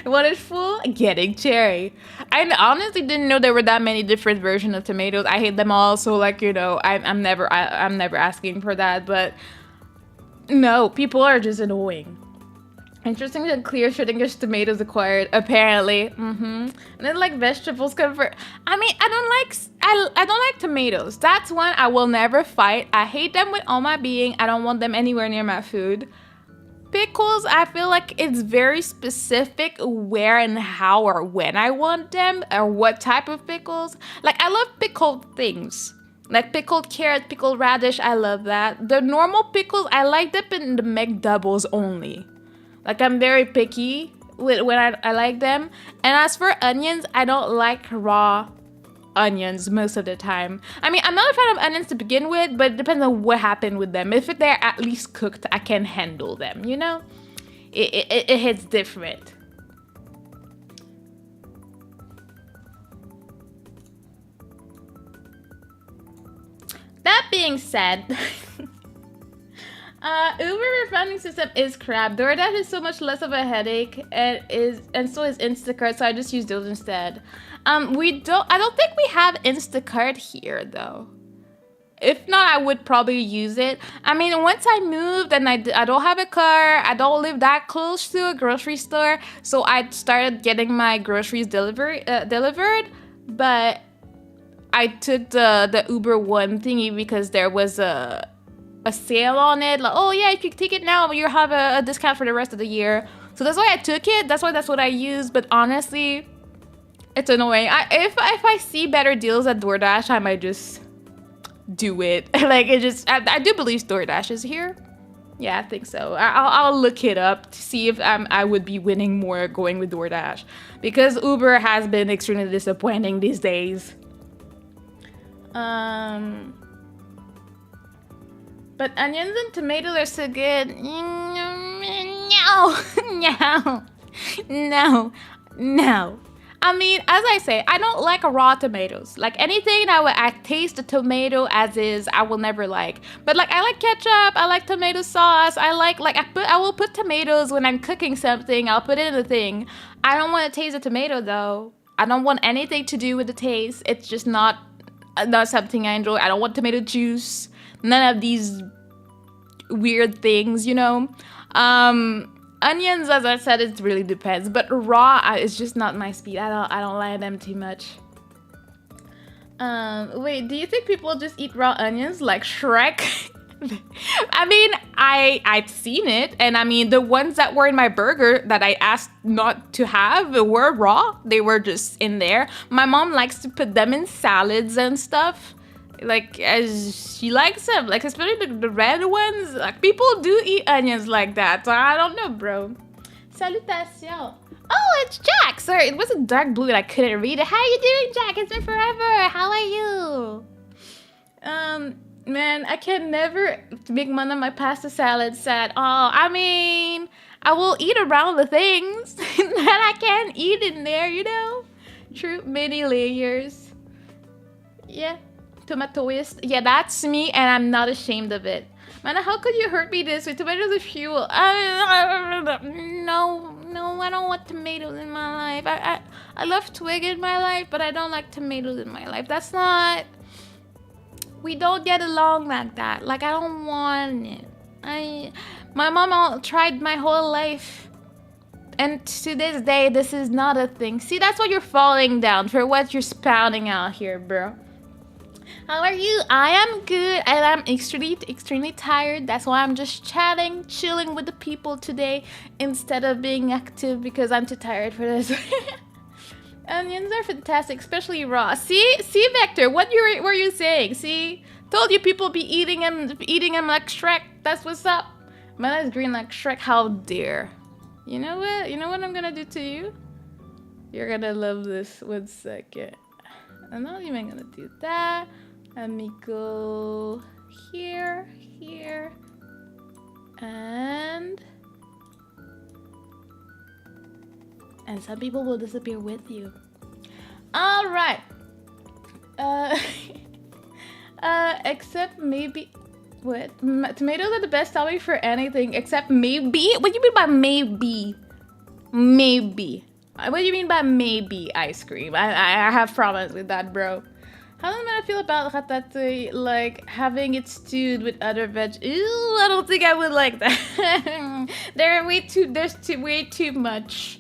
Wanted full? Getting cherry. I honestly didn't know there were that many different versions of tomatoes. I hate them all, so like, you know, I'm never asking for that. But No, people are just annoying. Interesting that clear Schrödinger's tomatoes acquired, apparently. And then like vegetables convert. I mean, I don't like tomatoes. That's one I will never fight. I hate them with all my being. I don't want them anywhere near my food. Pickles, I feel like it's very specific where and how or when I want them or what type of pickles. Like I love pickled things. Like pickled carrot, pickled radish, I love that. The normal pickles, I like them in the McDoubles only. Like I'm very picky when I like them. And as for onions, I don't like raw onions most of the time. I mean, I'm not a fan of onions to begin with, but it depends on what happened with them. If they're at least cooked, I can handle them, you know? It hits different. That being said, Uber refunding system is crap. DoorDash is so much less of a headache, and so is Instacart. So I just use those instead. I don't think we have Instacart here though. If not, I would probably use it. I mean, once I moved and I don't have a car, I don't live that close to a grocery store, so I started getting my groceries delivered. But I took the Uber One thingy because there was a sale on it. Like, oh yeah, if you take it now, you'll have a discount for the rest of the year. So that's why I took it. That's what I used. But honestly, it's annoying. If I see better deals at DoorDash, I might just do it. Like it just, I do believe DoorDash is here. Yeah, I think so. I'll look it up to see if I would be winning more going with DoorDash, because Uber has been extremely disappointing these days. But onions and tomatoes are so good. No. I mean, as I say, I don't like raw tomatoes. Like anything I taste the tomato as is, I will never like. But like I like ketchup, I like tomato sauce. I will put tomatoes when I'm cooking something. I'll put it in the thing. I don't want to taste the tomato though. I don't want anything to do with the taste. It's just not something I enjoy. I don't want tomato juice. None of these weird things, you know. Onions, as I said, it really depends. But raw is just not my speed. I don't like them too much. Wait, do you think people just eat raw onions like Shrek? I mean, I've seen it, and I mean the ones that were in my burger that I asked not to have were raw. They were just in there. My mom likes to put them in salads and stuff. Like, as she likes them, like especially the red ones. Like people do eat onions like that. So I don't know, bro. Salutations. Oh, it's Jack. Sorry, it was a dark blue and I couldn't read it. How are you doing, Jack? It's been forever. How are you? Man, I can never make one of my pasta salads sad. Oh, I mean, I will eat around the things that I can eat in there, you know? True, many layers. Yeah. Tomatoist. Yeah, that's me, and I'm not ashamed of it. Man, how could you hurt me this way? Tomatoes are fuel. No, I don't want tomatoes in my life. I love twig in my life, but I don't like tomatoes in my life. That's not... We don't get along like that. Like, I don't want it. My mom tried my whole life. And to this day, this is not a thing. See, that's why you're falling down for what you're spouting out here, bro. How are you? I am good, and I'm extremely tired. That's why I'm just chilling with the people today instead of being active because I'm too tired for this. Onions are fantastic, especially raw. See, Vector, what were you saying? See, told you people be eating them like Shrek. That's what's up. Mine is green like Shrek. How dare? You know what? You know what I'm gonna do to you? You're gonna love this. 1 second. I'm not even gonna do that. Let me go here, and some people will disappear with you. All right. Except maybe, what? Tomatoes are the best topping for anything except maybe. What do you mean by maybe? Maybe. What do you mean by maybe ice cream? I have problems with that, bro. How am I gonna feel about ratatouille, like having it stewed with other veg? Ew, I don't think I would like that. There's way too much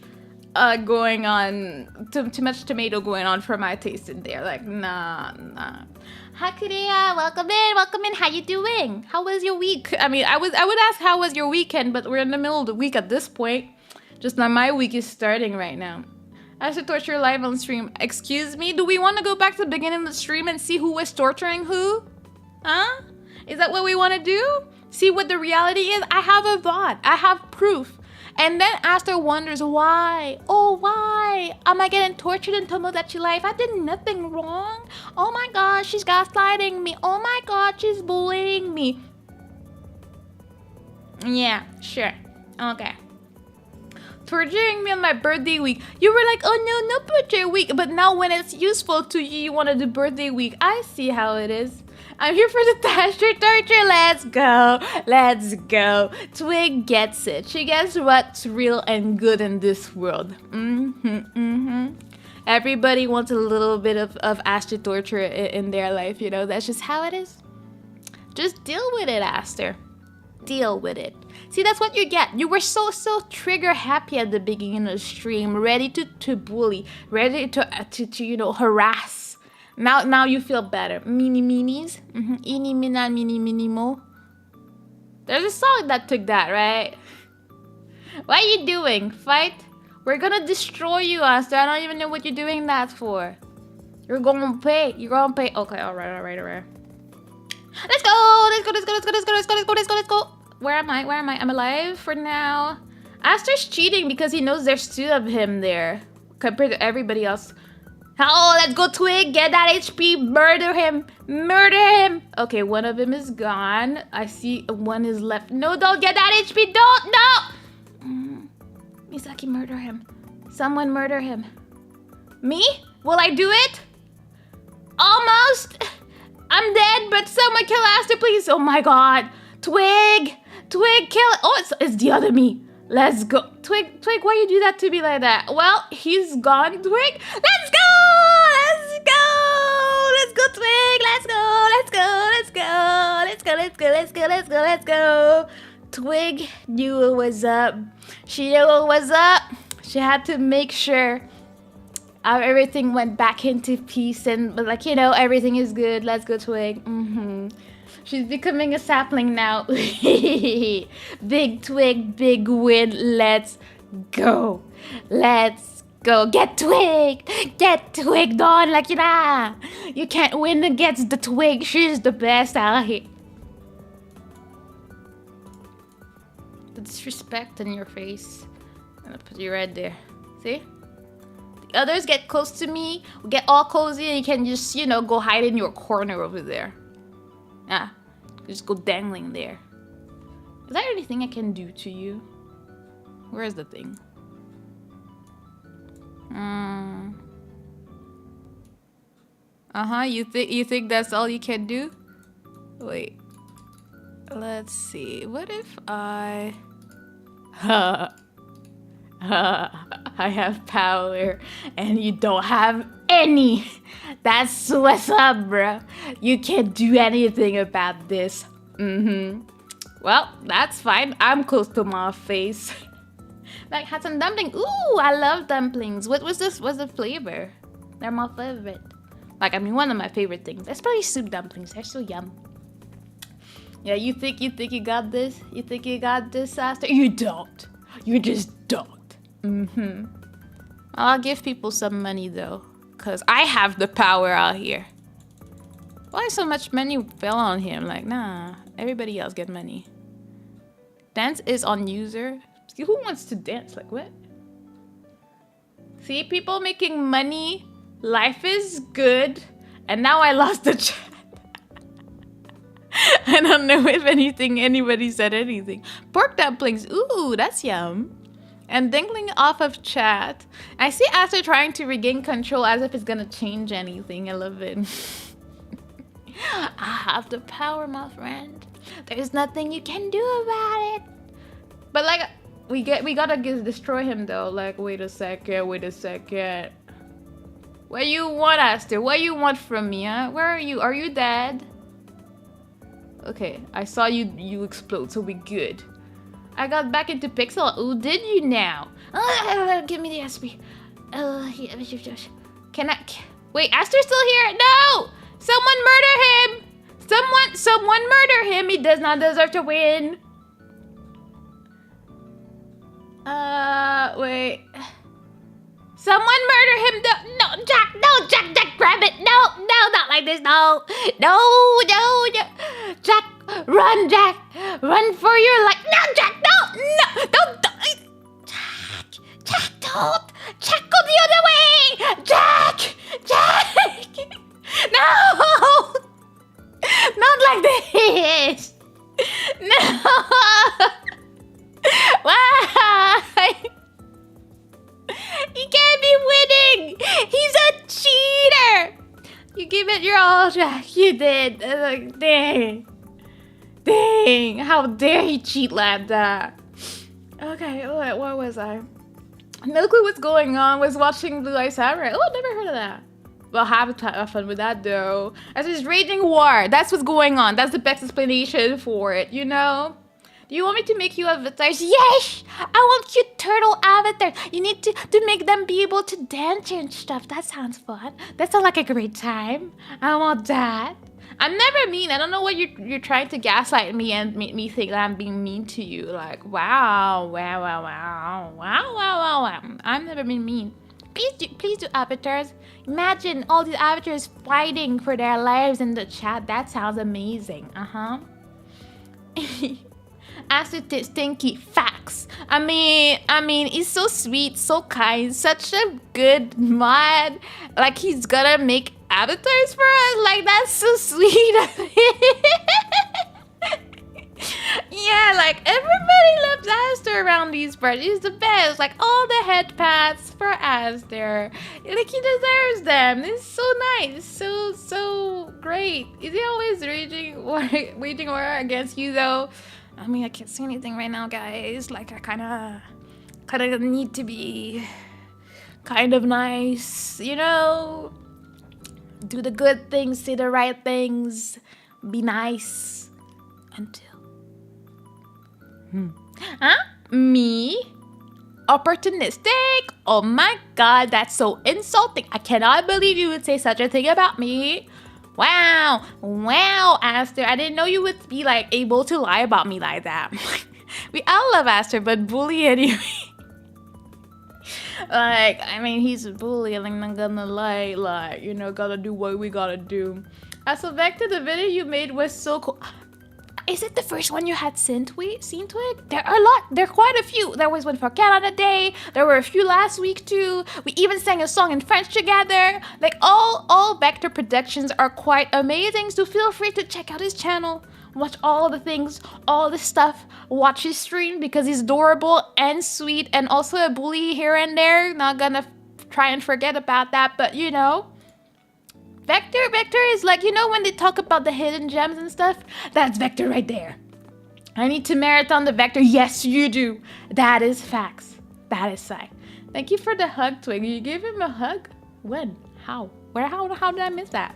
going on, too much tomato going on for my taste in there. Like, nah. Hakurea, welcome in. How you doing? How was your week? I mean, I would ask how was your weekend, but we're in the middle of the week at this point. Just now, my week is starting right now. I should torture live on stream. Excuse me? Do we want to go back to the beginning of the stream and see who was torturing who? Huh? Is that what we want to do? See what the reality is? I have a thought. I have proof. And then Aster wonders why. Oh, why? Am I getting tortured in Tomodachi Life? I did nothing wrong. Oh my gosh, she's gaslighting me. Oh my god, she's bullying me. Yeah, sure. Okay. Torturing me on my birthday week. You were like, oh no birthday week. But now when it's useful to you, you want to do birthday week. I see how it is. I'm here for the torture. Let's go. Twig gets it. She gets what's real and good in this world. Everybody wants a little bit of Aster torture in their life, you know. That's just how it is. Just deal with it, Aster. Deal with it. See, that's what you get. You were so trigger happy at the beginning of the stream, ready to bully, ready to you know, harass. Now you feel better. Mini minis. Ini mina mini minimo. There's a song that took that, right? What are you doing? Fight? We're gonna destroy you, Aster. I don't even know what you're doing that for. You're gonna pay. Okay, alright. Let's go. Where am I? I'm alive for now. Aster's cheating because he knows there's two of him there compared to everybody else. Oh, let's go, Twig. Get that HP. Murder him. Okay, one of them is gone. I see one is left. No, don't get that HP. Don't. No. Misaki, murder him. Someone murder him. Me? Will I do it? Almost. I'm dead, but someone kill Aster, please. Oh my god. Twig, kill it. Oh, it's the other me. Let's go. Twig, why you do that to me like that? Well, he's gone, Twig. Let's go, Twig. Let's go. Twig knew what was up. She knew what was up. She had to make sure everything went back into peace and, like, you know, everything is good. Let's go, Twig. She's becoming a sapling now. Big Twig, big win. Let's go. Get Twig, Dawn. Like, you can't win against the Twig. She's the best out here. The disrespect in your face. I'm gonna put you right there. See? The others get close to me. We get all cozy and you can just, you know, go hide in your corner over there. Yeah. Just go dangling there. Is there anything I can do to you? Where's the thing? You think that's all you can do? Wait. Let's see. What if I I have power and you don't have any. That's what's up, bro. You can't do anything about this. Well, that's fine. I'm close to my face. Like, had some dumpling. Ooh, I love dumplings. What was this? What's the flavor? They're my favorite. Like, I mean, one of my favorite things. That's probably soup dumplings. They're so yum. Yeah, you think you got this? You think you got this, Aster? You don't. You just don't. I'll give people some money though, cause I have the power out here. Why so much money fell on him? Like, nah, everybody else get money. Dance is on user. See, who wants to dance? Like, what? See, people making money. Life is good. And now I lost the chat. I don't know if anybody said anything. Pork dumplings. Ooh, that's yum. And dangling off of chat. I see Aster trying to regain control as if it's gonna change anything. I love it. I have the power, my friend. There's nothing you can do about it. But like, we gotta destroy him though. Like, wait a second. What do you want, Aster? What do you want from me, huh? Where are you? Are you dead? Okay, I saw you explode, so we good. I got back into Pixel. Oh, did you now? Give me the SP. Can I? Wait, Aster's still here? No! Someone murder him! Someone murder him! He does not deserve to win. Wait. Someone murder him! No, Jack! No, Jack! Grab it! No, not like this! No! Jack, run, Jack! Run for your life! No, Jack! No! Don't! Jack, don't! Jack, go the other way! Jack! No! Not like this! No! Why? He can't be winning! He's a cheater! You give it your all, Jack. You did. Like, dang. How dare he cheat like that? Okay, what was I? No clue what's going on. Was watching Blue Eye Samurai. Oh, never heard of that. Well, have fun with that though. That's just raging war. That's what's going on. That's the best explanation for it, you know? Do you want me to make you avatars? Yes! I want cute turtle avatars. You need to make them be able to dance and stuff. That sounds fun. That sounds like a great time. I want that. I'm never mean. I don't know what you're trying to gaslight me and make me think that I'm being mean to you. Like, wow. I'm never been mean. Please do avatars. Imagine all these avatars fighting for their lives in the chat. That sounds amazing. Acid stinky facts. I mean, he's so sweet, so kind, such a good mod. Like he's gonna make avatars for us. Like that's so sweet of him. Yeah, like everybody loves Aster around these parts. He's the best. Like all the head pats for Aster. Like he deserves them. It's so nice. So great. Is he always waging war against you though? I mean, I can't see anything right now, guys. Like I kind of need to be kind of nice, you know? Do the good things, say the right things, be nice until. Huh? Me? Opportunistic? Oh my god, that's so insulting. I cannot believe you would say such a thing about me. Wow, Aster. I didn't know you would be like able to lie about me like that. We all love Aster, but bully anyway. Like, I mean, he's a bully, and I'm not gonna lie, like, you know, gotta do what we gotta do. So back to the video you made was so cool. Is it the first one you had seen to it? There are a lot. There are quite a few. There was one for Canada Day. There were a few last week too. We even sang a song in French together. Like all Vector productions are quite amazing. So feel free to check out his channel. Watch all the things, all the stuff. Watch his stream because he's adorable and sweet and also a bully here and there. Not gonna try and forget about that, but you know. Vector is like, you know when they talk about the hidden gems and stuff? That's Vector right there. I need to marathon the Vector. Yes, you do. That is facts. That is fact. Thank you for the hug, Twig. You gave him a hug? When? How? Where? How did I miss that?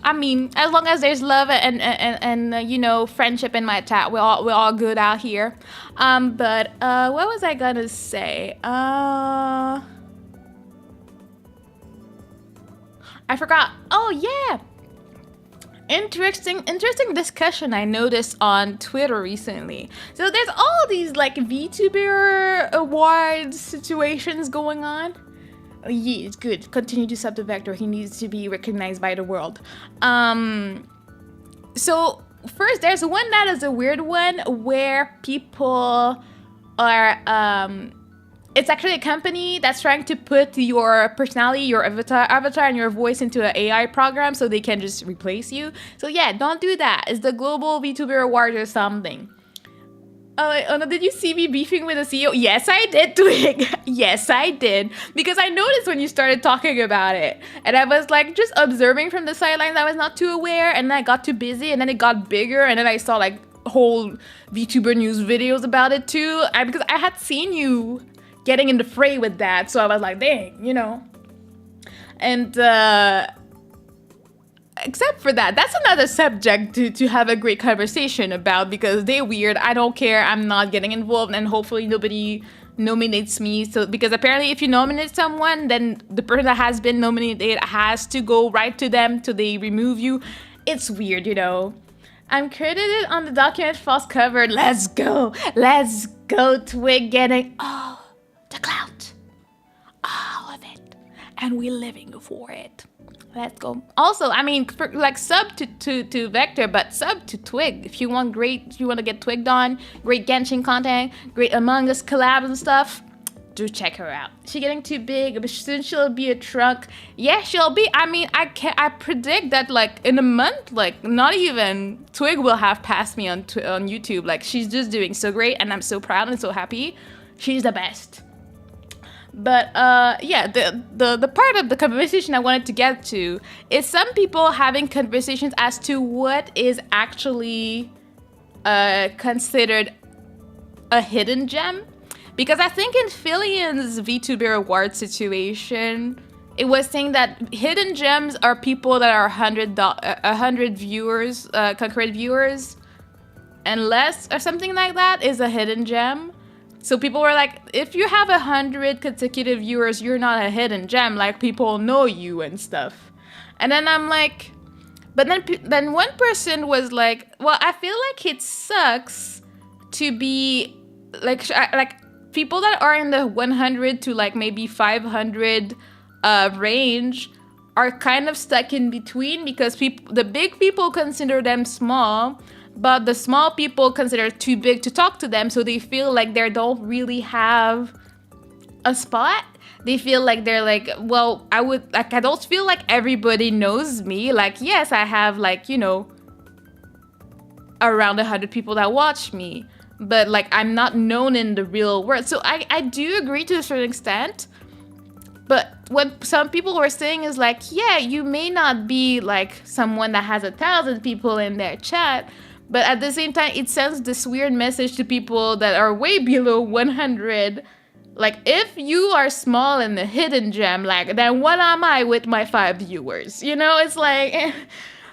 I mean, as long as there's love and you know, friendship in my chat, we're all good out here. But what was I gonna say? I forgot. Oh yeah. Interesting discussion I noticed on Twitter recently. So there's all these like VTuber awards situations going on. Oh, yeah, it's good. Continue to sub the Vector. He needs to be recognized by the world. So first there's one that is a weird one where people are it's actually a company that's trying to put your personality, your avatar and your voice into an AI program so they can just replace you. So yeah, don't do that. It's the Global VTuber Award or something. Oh no, did you see me beefing with the CEO? Yes, I did, Twig. Yes, I did. Because I noticed when you started talking about it. And I was like just observing from the sidelines. I was not too aware. And then I got too busy. And then it got bigger. And then I saw like whole VTuber news videos about it too. Because I had seen you getting in the fray with that, so I was like, dang, you know. And except for that, that's another subject to have a great conversation about, because they're weird. I don't care. I'm not getting involved, and hopefully nobody nominates me. So because apparently if you nominate someone, then the person that has been nominated has to go right to them till they remove you. It's weird, you know. I'm credited on the document false cover. Let's go. Let's go. Twig getting all the clout. All of it. And we're living for it. Let's go. Also, I mean, like sub to Vector, but sub to Twig. If you want to get Twigged on, great Genshin content, great Among Us collabs and stuff, do check her out. She's getting too big, but soon she'll be a trunk. Yeah, she'll be. I mean, I predict that like in a month, like not even Twig will have passed me on YouTube. Like she's just doing so great, and I'm so proud and so happy. She's the best. But yeah, the part of the conversation I wanted to get to is some people having conversations as to what is actually considered a hidden gem. Because I think in Fillion's VTuber award situation, it was saying that hidden gems are people that are 100 viewers, concurrent viewers, and less or something like that is a hidden gem. So people were like, if you have 100 consecutive viewers, you're not a hidden gem. Like, people know you and stuff. And then I'm like, but then one person was like, well, I feel like it sucks to be like people that are in the 100 to like maybe 500 range are kind of stuck in between, because the big people consider them small, but the small people consider too big to talk to them, so they feel like they don't really have a spot. They feel like they're like, well, I don't feel like everybody knows me. Like, yes, I have like, you know, around 100 people that watch me, but like I'm not known in the real world. So I do agree to a certain extent. But what some people were saying is like, yeah, you may not be like someone that has 1,000 people in their chat, but at the same time, it sends this weird message to people that are way below 100. Like, if you are small and a hidden gem, like, then what am I with my 5 viewers? You know, it's like,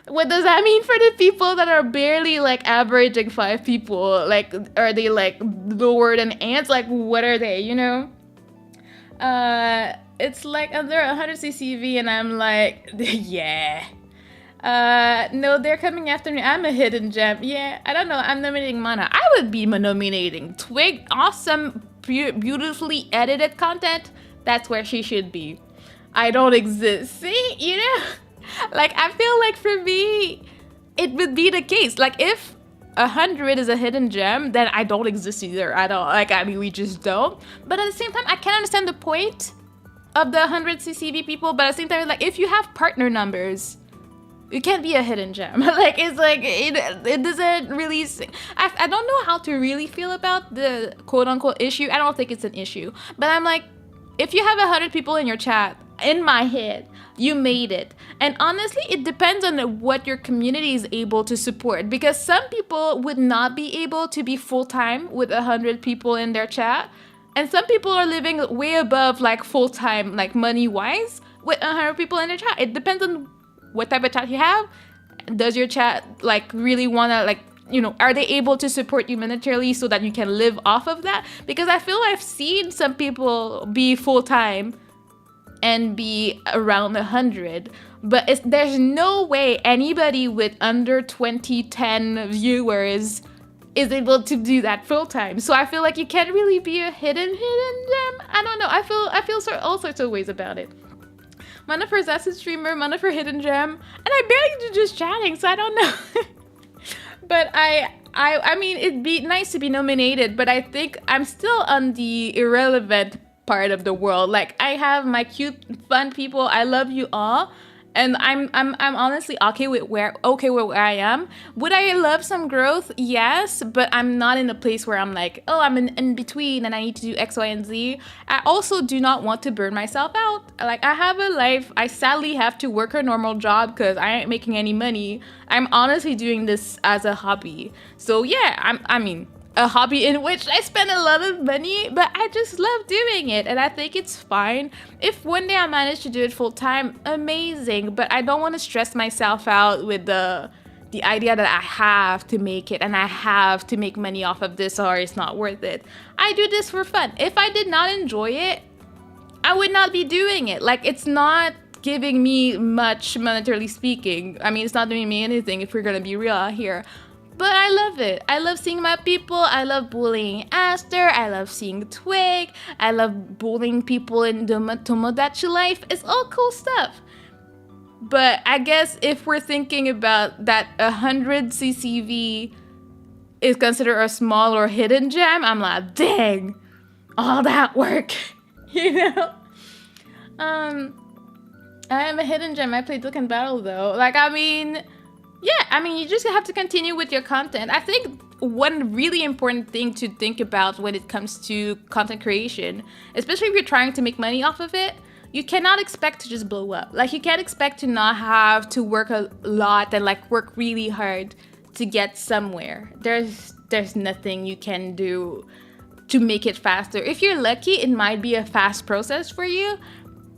what does that mean for the people that are barely, like, averaging 5 people? Like, are they, like, lower than ants? Like, what are they, you know? It's, like, under 100 CCV, and I'm like, yeah. No, they're coming after me. I'm a hidden gem. Yeah, I don't know. I'm nominating Mana. I would be nominating Twig. Awesome, beautifully edited content. That's where she should be. I don't exist. See, you know? Like, I feel like for me, it would be the case. Like, if 100 is a hidden gem, then I don't exist either. I don't, like, I mean, we just don't. But at the same time, I can understand the point of the 100 CCV people. But at the same time, like, if you have partner numbers, you can't be a hidden gem. Like, it's like, it doesn't really, I don't know how to really feel about the quote-unquote issue. I don't think it's an issue. But I'm like, if you have 100 people in your chat, in my head, you made it. And honestly, it depends on what your community is able to support. Because some people would not be able to be full-time with 100 people in their chat. And some people are living way above, like, full-time, like, money-wise with 100 people in their chat. It depends on what type of chat you have. Does your chat like really want to, like, you know, are they able to support you monetarily so that you can live off of that? Because I feel I've seen some people be full-time and be around 100, but there's no way anybody with under 10 viewers is able to do that full-time. So I feel like you can't really be a hidden gem. I don't know. I feel all sorts of ways about it. Mana for Assassin streamer, Mana for hidden gem, and I barely do just chatting, so I don't know. But I mean, it'd be nice to be nominated, but I think I'm still on the irrelevant part of the world. Like, I have my cute, fun people. I love you all, and I'm honestly okay with where I am. Would I love some growth? Yes, but I'm not in a place where I'm like, oh, I'm in between and I need to do X, Y, and Z. I also do not want to burn myself out. Like, I have a life. I sadly have to work a normal job because I ain't making any money. I'm honestly doing this as a hobby. So yeah, I mean, a hobby in which I spend a lot of money, but I just love doing it, and I think it's fine. If one day I manage to do it full time, amazing, but I don't want to stress myself out with the idea that I have to make it and I have to make money off of this or it's not worth it. I do this for fun. If I did not enjoy it, I would not be doing it. Like, it's not giving me much monetarily speaking. I mean, it's not doing me anything if we're gonna be real out here. But I love it. I love seeing my people. I love bullying Aster. I love seeing Twig. I love bullying people in the Tomodachi life. It's all cool stuff. But I guess if we're thinking about that 100 CCV is considered a small or hidden gem, I'm like, dang, all that work, you know? I am a hidden gem. I played Dokkan Battle though. Like, I mean, yeah, I mean, you just have to continue with your content. I think one really important thing to think about when it comes to content creation, especially if you're trying to make money off of it, you cannot expect to just blow up. Like, you can't expect to not have to work a lot and like work really hard to get somewhere. There's nothing you can do to make it faster. If you're lucky, it might be a fast process for you.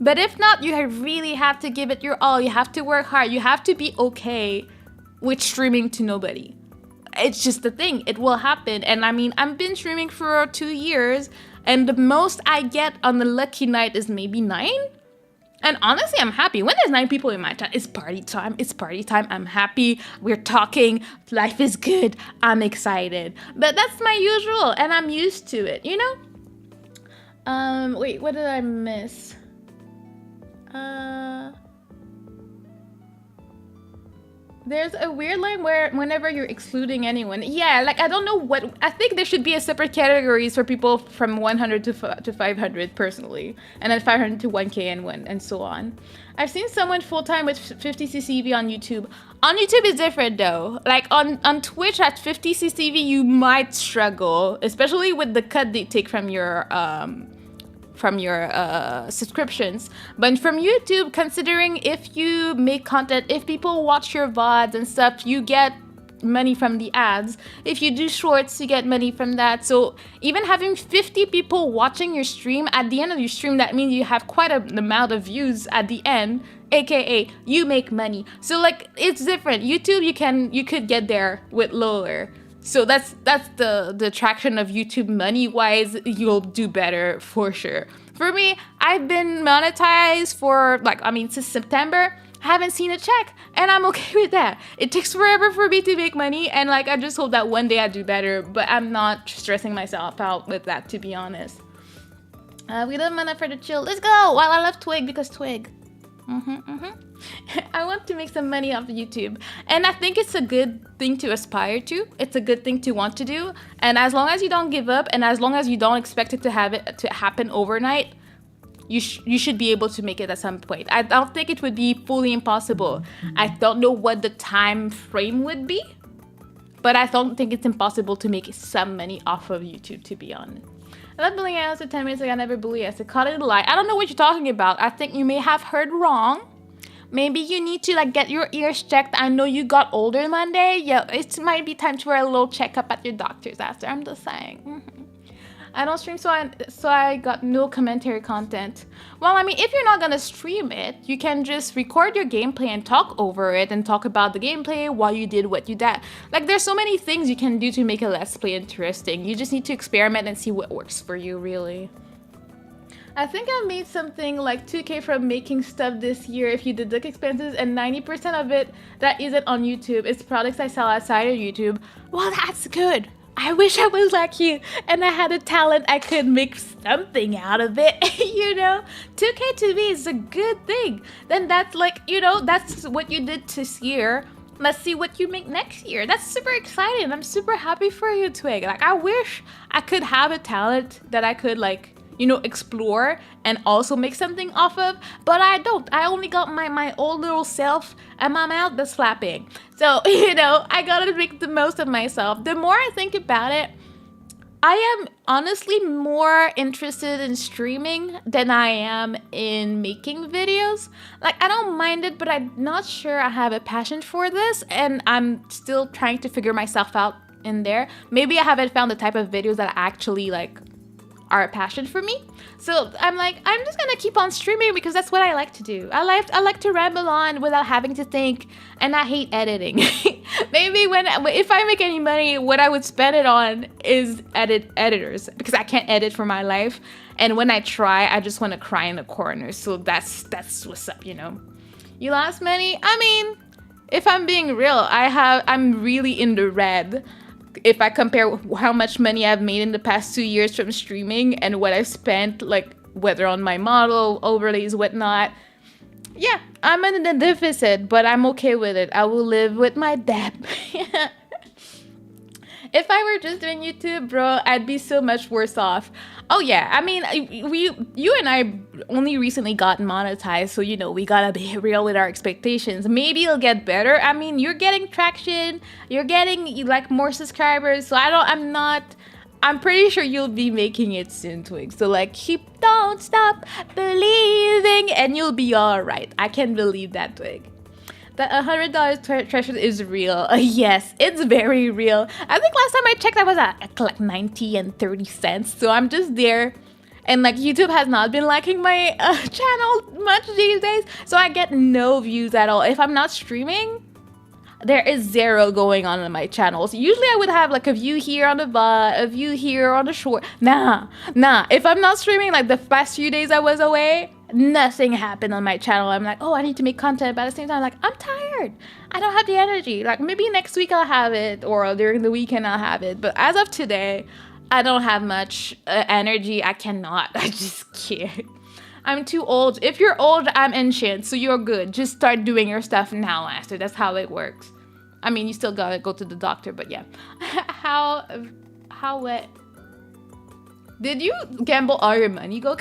But if not, you really have to give it your all. You have to work hard. You have to be okay with streaming to nobody. It's just the thing. It will happen. And I mean, I've been streaming for 2 years. And the most I get on the lucky night is maybe 9. And honestly, I'm happy. When there's 9 people in my chat, it's party time. It's party time. I'm happy. We're talking. Life is good. I'm excited. But that's my usual, and I'm used to it, you know? Wait, what did I miss? There's a weird line where whenever you're excluding anyone. Yeah, like, I don't know what... I think there should be a separate categories for people from 100 to 500 personally. And then 500 to 1K and so on. I've seen someone full-time with 50 CCV on YouTube. On YouTube is different though. Like, on Twitch at 50 CCV, you might struggle. Especially with the cut they take from your subscriptions. But from YouTube, considering if you make content, if people watch your VODs and stuff, you get money from the ads. If you do shorts, you get money from that. So even having 50 people watching your stream, at the end of your stream, that means you have quite an amount of views at the end, aka you make money. So like, it's different. YouTube, you could get there with lower. So that's the attraction of YouTube money-wise. You'll do better for sure. For me, I've been monetized for since September. I haven't seen a check, and I'm okay with that. It takes forever for me to make money, and like, I just hope that one day I do better, but I'm not stressing myself out with that, to be honest. We love Mana for the chill. Let's go! Well, I love Twig because Twig. I want to make some money off YouTube, and I think it's a good thing to aspire to. It's a good thing to want to do, and as long as you don't give up, and as long as you don't expect it to happen overnight, you should be able to make it at some point. I don't think it would be fully impossible. I don't know what the time frame would be, but I don't think it's impossible to make some money off of YouTube, to be honest. I love bullying Alice at 10 minutes ago. I never bully us. I caught it a lie. I don't know what you're talking about. I think you may have heard wrong. Maybe you need to get your ears checked. I know you got older Monday. Yeah, it might be time for a little checkup at your doctor's after. I'm just saying. I don't stream, so I got no commentary content. Well, I mean, if you're not gonna stream it, you can just record your gameplay and talk over it and talk about the gameplay while you did what you did. Like, there's so many things you can do to make a Let's Play interesting. You just need to experiment and see what works for you, really. I think I made something like 2K from making stuff this year if you deduct expenses, and 90% of it that isn't on YouTube is products I sell outside of YouTube. Well, that's good. I wish I was like you and I had a talent I could make something out of it, you know? 2K to me is a good thing. Then that's like, you know, that's what you did this year. Let's see what you make next year. That's super exciting. I'm super happy for you, Twig. Like, I wish I could have a talent that I could, like, you know, explore and also make something off of, but I don't. I only got my old little self and my mouth that's flapping. So, you know, I gotta make the most of myself. The more I think about it, I am honestly more interested in streaming than I am in making videos. Like, I don't mind it, but I'm not sure I have a passion for this, and I'm still trying to figure myself out in there. Maybe I haven't found the type of videos that actually like are a passion for me. So I'm like, I'm just gonna keep on streaming because that's what I like to do. I like to ramble on without having to think, and I hate editing. Maybe if I make any money, what I would spend it on is editors, because I can't edit for my life. And when I try, I just want to cry in the corner. So that's what's up, you know. You lost money? I mean, if I'm being real, I'm really in the red. If I compare how much money I've made in the past 2 years from streaming and what I've spent, like whether on my model, overlays, whatnot, yeah, I'm in the deficit, but I'm okay with it. I will live with my debt. If I were just doing YouTube, bro, I'd be so much worse off. Oh yeah, I mean, you and I only recently got monetized, so you know we gotta be real with our expectations. Maybe it'll get better. I mean, you're getting traction, you're getting like more subscribers, so I'm pretty sure you'll be making it soon, Twig. So like, don't stop believing, and you'll be all right. I can believe that, Twig. That $100 threshold is real. Yes, it's very real. I think last time I checked, I was at like 90 and 30 cents. So I'm just there. And like YouTube has not been liking my channel much these days. So I get no views at all. If I'm not streaming, there is zero going on my channel. So usually I would have like a view here on the bot, a view here on the short. Nah. If I'm not streaming, like the past few days I was away, nothing happened on my channel. I'm like, oh, I need to make content, but at the same time, like, I'm tired. I don't have the energy. Like maybe next week I'll have it, or during the weekend I'll have it. But as of today, I don't have much energy. I cannot. I just can't. I'm too old. If you're old, I'm ancient, so you're good. Just start doing your stuff now, Master. That's how it works. I mean, you still gotta go to the doctor, but yeah. How wet? Did you gamble all your money, Go?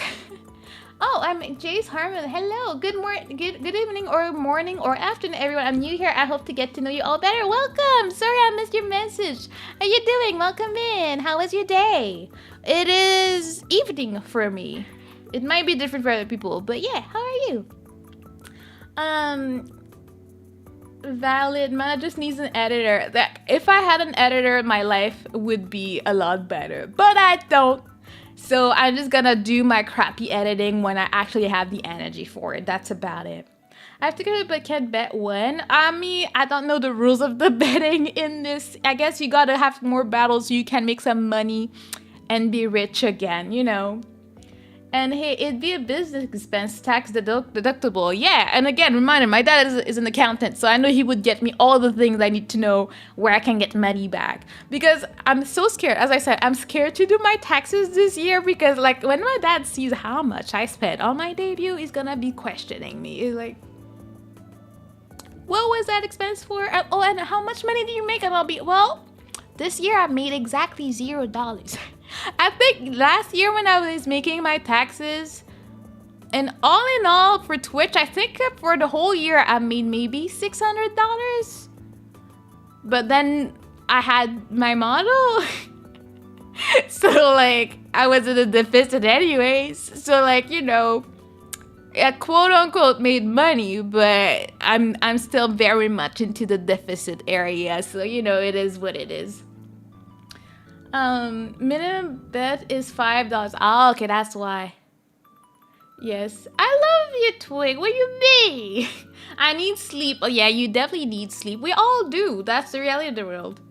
Oh, I'm Jace Harmon. Hello. Good evening or morning or afternoon, everyone. I'm new here. I hope to get to know you all better. Welcome. Sorry I missed your message. How you doing? Welcome in. How was your day? It is evening for me. It might be different for other people, but yeah. How are you? Valid. Mana just needs an editor. That if I had an editor, my life would be a lot better. But I don't. So I'm just gonna do my crappy editing when I actually have the energy for it. That's about it. I have to go, but can't bet when. I mean, I don't know the rules of the betting in this. I guess you gotta have more battles so you can make some money and be rich again, you know. And hey, it'd be a business expense, tax deductible. Yeah, and again, reminder, my dad is an accountant, so I know he would get me all the things I need to know where I can get money back. Because I'm so scared. As I said, I'm scared to do my taxes this year because like when my dad sees how much I spent on my debut, he's gonna be questioning me. He's like, what was that expense for? Oh, and how much money do you make? And I'll be, well, this year I made exactly $0. I think last year when I was making my taxes, and all in all for Twitch, I think for the whole year I made maybe $600. But then I had my model. So like I was in a deficit anyways. So like, you know, I quote unquote made money, but I'm still very much into the deficit area. So you know, it is what it is. Minimum bet is $5. Oh, okay, that's why. Yes, I love you, Twig. What do you mean? I need sleep. Oh yeah, you definitely need sleep. We all do. That's the reality of the world.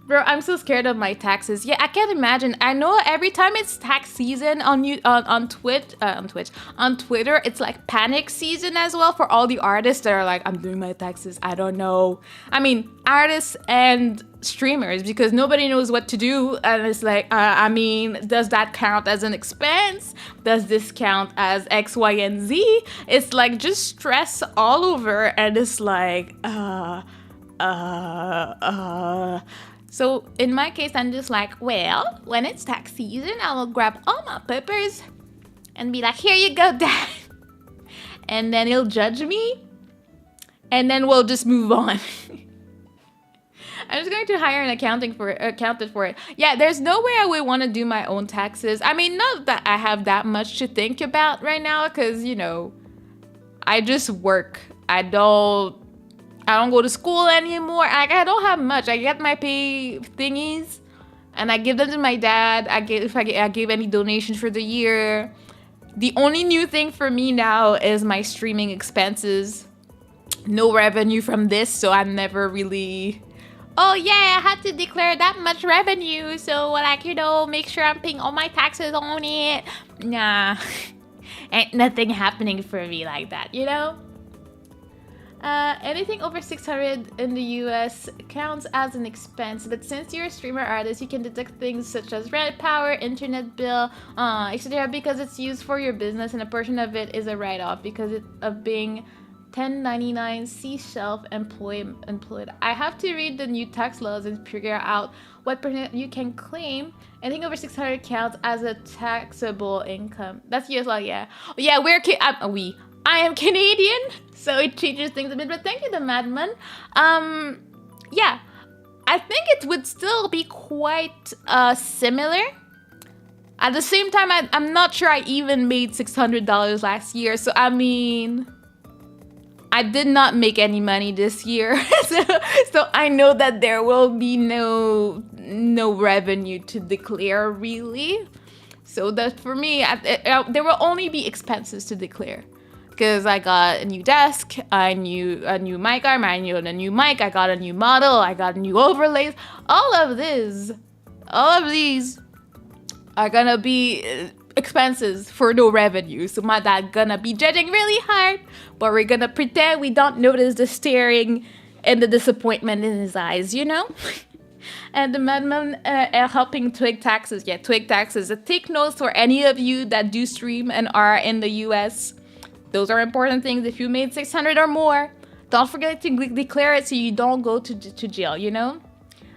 Bro, I'm so scared of my taxes. Yeah, I can't imagine. I know every time it's tax season on Twitter, it's like panic season as well for all the artists that are like, I'm doing my taxes. I don't know. I mean, artists and streamers, because nobody knows what to do. And it's like, I mean, does that count as an expense? Does this count as X, Y, and Z? It's like just stress all over, and it's like, So in my case, I'm just like, well, when it's tax season, I will grab all my papers and be like, here you go, Dad. And then he'll judge me, and then we'll just move on. I'm just going to hire an accountant for it. Yeah, there's no way I would want to do my own taxes. I mean, not that I have that much to think about right now, because, you know, I just work. I I don't go to school anymore. Like, I don't have much. I get my pay thingies, and I give them to my dad. I give any donations for the year. The only new thing for me now is my streaming expenses. No revenue from this, so I'm never really, oh yeah, I had to declare that much revenue, so like, make sure I'm paying all my taxes on it. Nah, ain't nothing happening for me like that. Anything over 600 in the US counts as an expense, but since you're a streamer artist, you can deduct things such as rent, power, internet bill, etc. because it's used for your business, and a portion of it is a write-off because of being 1099 C self-employed. I have to read the new tax laws and figure out what percent you can claim. Anything over 600 counts as a taxable income. That's US law, yeah. Yeah, I am Canadian, so it changes things a bit, but thank you, the Madman. Yeah, I think it would still be quite similar. At the same time, I'm not sure I even made $600 last year, so I mean, I did not make any money this year, so I know that there will be no revenue to declare, really. So that for me, there will only be expenses to declare. Because I got a new desk, a new mic arm, I knew a new mic, I got a new model, I got new overlays. All of these are gonna be expenses for no revenue. So my dad gonna be judging really hard, but we're gonna pretend we don't notice the staring and the disappointment in his eyes, And the Madman helping Twig taxes. Yeah, Twig taxes. Take notes for any of you that do stream and are in the US. Those are important things. If you made 600 or more, don't forget to declare it so you don't go to jail,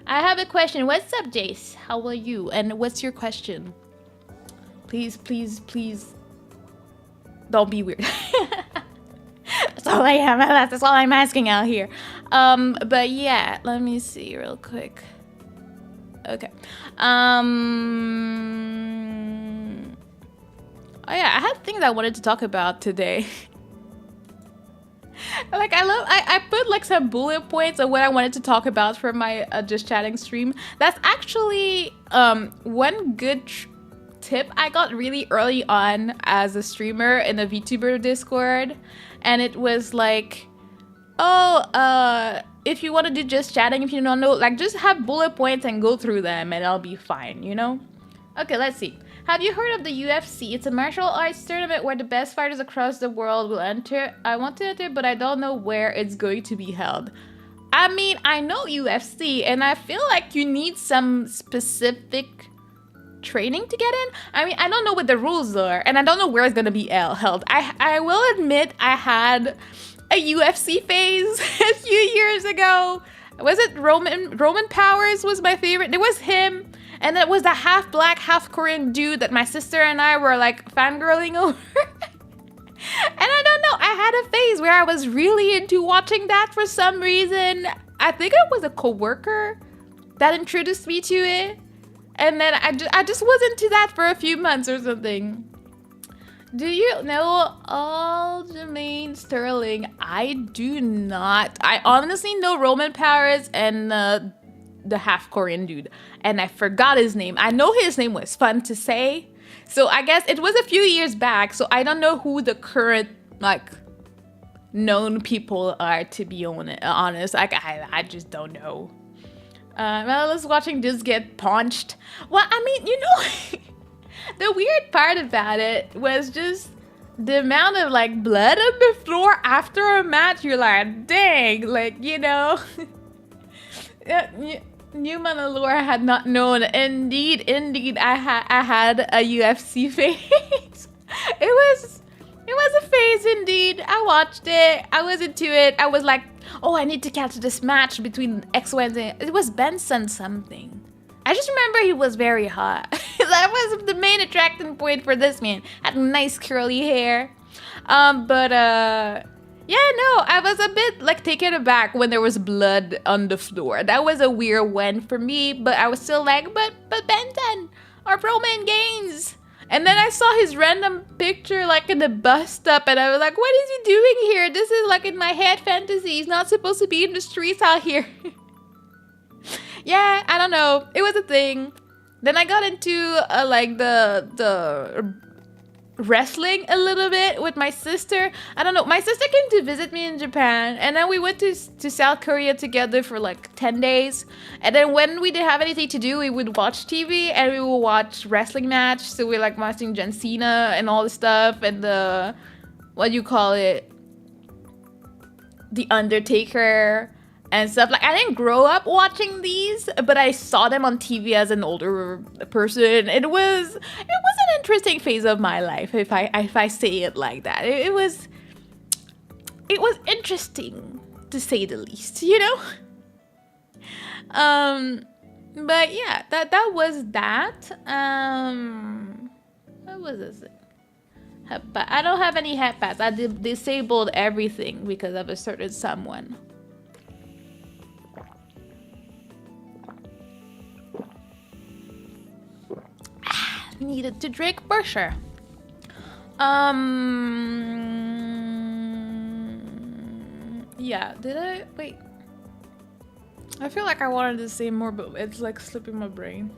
I have a question. What's up, Jace? How are you? And what's your question? Please, please, please don't be weird. That's all I am. That's all I'm asking out here. But yeah, let me see real quick. Okay. Oh yeah, I had things I wanted to talk about today. Like, I put like some bullet points of what I wanted to talk about for my Just Chatting stream. That's actually one good tip I got really early on as a streamer in the VTuber Discord. And it was like, if you want to do Just Chatting, if you don't know, like, just have bullet points and go through them and I'll be fine, Okay, let's see. Have you heard of the UFC? It's a martial arts tournament where the best fighters across the world will enter. I want to enter, but I don't know where it's going to be held. I mean, I know UFC, and I feel like you need some specific training to get in. I mean, I don't know what the rules are, and I don't know where it's going to be held. I will admit I had a UFC phase a few years ago. Was it Roman Powers was my favorite? There was him. And it was the half black, half Korean dude that my sister and I were like fangirling over. And I don't know, I had a phase where I was really into watching that for some reason. I think it was a coworker that introduced me to it. And then I just was into that for a few months or something. Do you know Aljamain Sterling? I do not. I honestly know Roman Powers and the half Korean dude, and I forgot his name. I know his name was fun to say, so I guess it was a few years back, so I don't know who the current like known people are, to be honest. I just don't know. I was watching this get punched. Well, I mean, the weird part about it was just the amount of like blood on the floor after a match. You're like, dang, like, Newman Allure had not known. Indeed, I had a UFC phase. It was a phase indeed. I watched it. I was into it. I was like, oh, I need to catch this match between X Wednesday. It was Benson something. I just remember he was very hot. That was the main attracting point for this man. Had nice curly hair. Yeah, no, I was a bit like taken aback when there was blood on the floor. That was a weird one for me, but I was still like, but Benton or Roman Gaines. And then I saw his random picture like in the bus stop, and I was like, what is he doing here? This is like in my head fantasy. He's not supposed to be in the streets out here. Yeah, I don't know. It was a thing. Then I got into like the wrestling a little bit with my sister. I don't know. My sister came to visit me in Japan, and then we went to South Korea together for like 10 days. And then when we didn't have anything to do, we would watch TV and we would watch wrestling match. So we like watching John Cena and all the stuff, and the, what do you call it? The Undertaker and stuff. Like, I didn't grow up watching these, but I saw them on TV as an older person. It was an interesting phase of my life, if I say it like that. It was interesting, to say the least, you know. But yeah, that was that. What was this? I don't have any headpads. I disabled everything because of a certain someone. Needed to drink for sure. Yeah, did I? Wait. I feel like I wanted to say more, but it's like slipping my brain.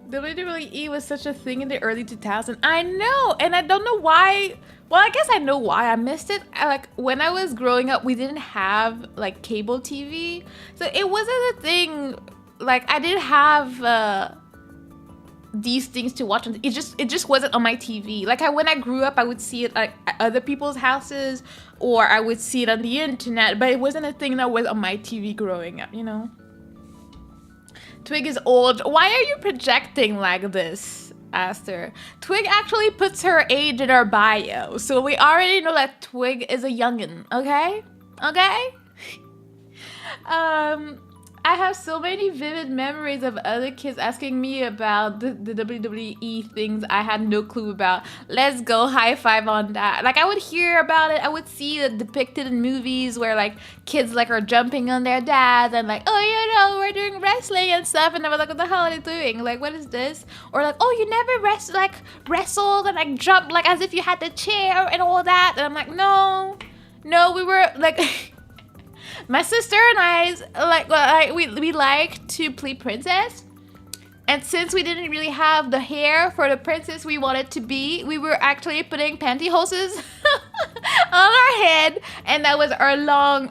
WWE was such a thing in the early 2000s. I know, and I don't know why. Well, I guess I know why I missed it. Like, when I was growing up, we didn't have like cable TV, so it wasn't a thing. Like, I didn't have these things to watch. It just wasn't on my TV. Like, when I grew up, I would see it like at other people's houses, or I would see it on the internet, but it wasn't a thing that was on my TV growing up, you know. Twig is old. Why are you projecting like this, Aster? Twig actually puts her age in her bio, so we already know that Twig is a youngin', okay? Okay? I have so many vivid memories of other kids asking me about the WWE things I had no clue about. Let's go, high five on that. Like, I would hear about it. I would see it depicted in movies where like kids like are jumping on their dads and like, oh, you know, we're doing wrestling and stuff. And I was like, what the hell are they doing? Like, what is this? Or like, oh, you never wrestled and like jumped like as if you had the chair and all that. And I'm like, no, we were like. My sister and I, we like to play princess. And since we didn't really have the hair for the princess we wanted to be, we were actually putting pantyhoses on our head. And that was our long,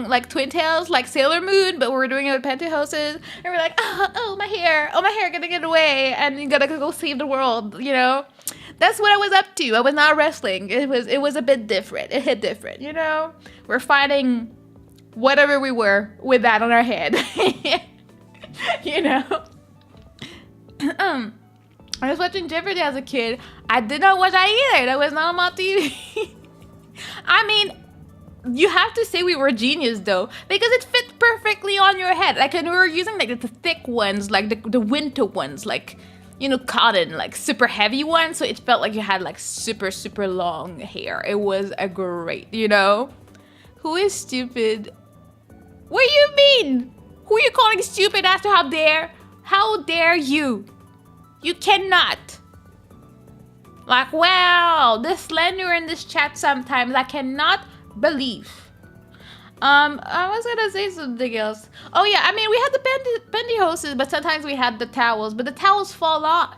like, twin tails, like Sailor Moon, but we were doing it with pantyhoses. And we're like, oh, my hair, gotta get away. And you gotta go save the world, you know? That's what I was up to. I was not wrestling. It was a bit different. It hit different, you know? We're fighting whatever we were with that on our head. You know? I was watching Jeopardy as a kid. I did not watch that either. That was not on my TV. I mean, you have to say we were genius though, because it fit perfectly on your head. Like, and we were using like the thick ones, like the winter ones, like, you know, cotton, like super heavy ones. So it felt like you had like super, super long hair. It was a great, you know? Who is stupid? What do you mean? Who are you calling stupid after how dare you? You cannot. Like, wow, the slender in this chat sometimes I cannot believe. I was gonna say something else. Oh yeah, I mean, we had the pantyhoses, but sometimes we had the towels, but the towels fall off.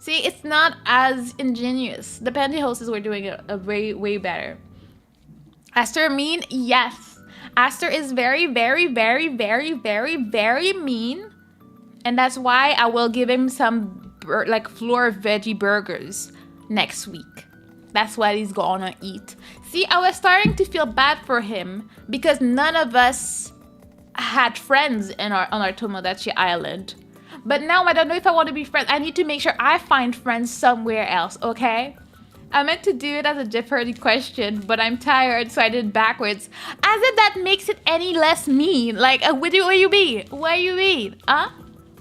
See, it's not as ingenious. The pantyhoses were doing a way, way better. Aster mean? Yes. Aster is very, very, very, very, very, very mean. And that's why I will give him some like floor veggie burgers next week. That's what he's gonna eat. See, I was starting to feel bad for him because none of us had friends on our Tomodachi Island. But now I don't know if I want to be friends. I need to make sure I find friends somewhere else, okay? I meant to do it as a Jeopardy question, but I'm tired, so I did it backwards. As if that makes it any less mean. Like, what do you mean? What do you mean? Huh?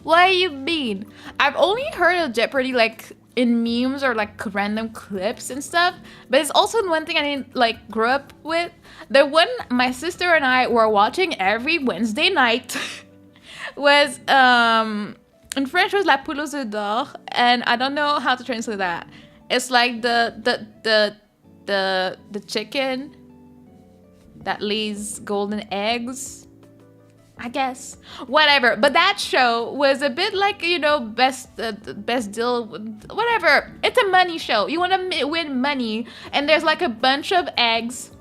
What do you mean? I've only heard of Jeopardy, like, in memes or, like, random clips and stuff. But it's also one thing I didn't, like, grow up with. The one my sister and I were watching every Wednesday night was, In French, it was la poule aux œufs d'or, and I don't know how to translate that. It's like the chicken that lays golden eggs, I guess. Whatever. But that show was a bit like, you know, best deal, whatever. It's a money show. You want to win money, and there's like a bunch of eggs,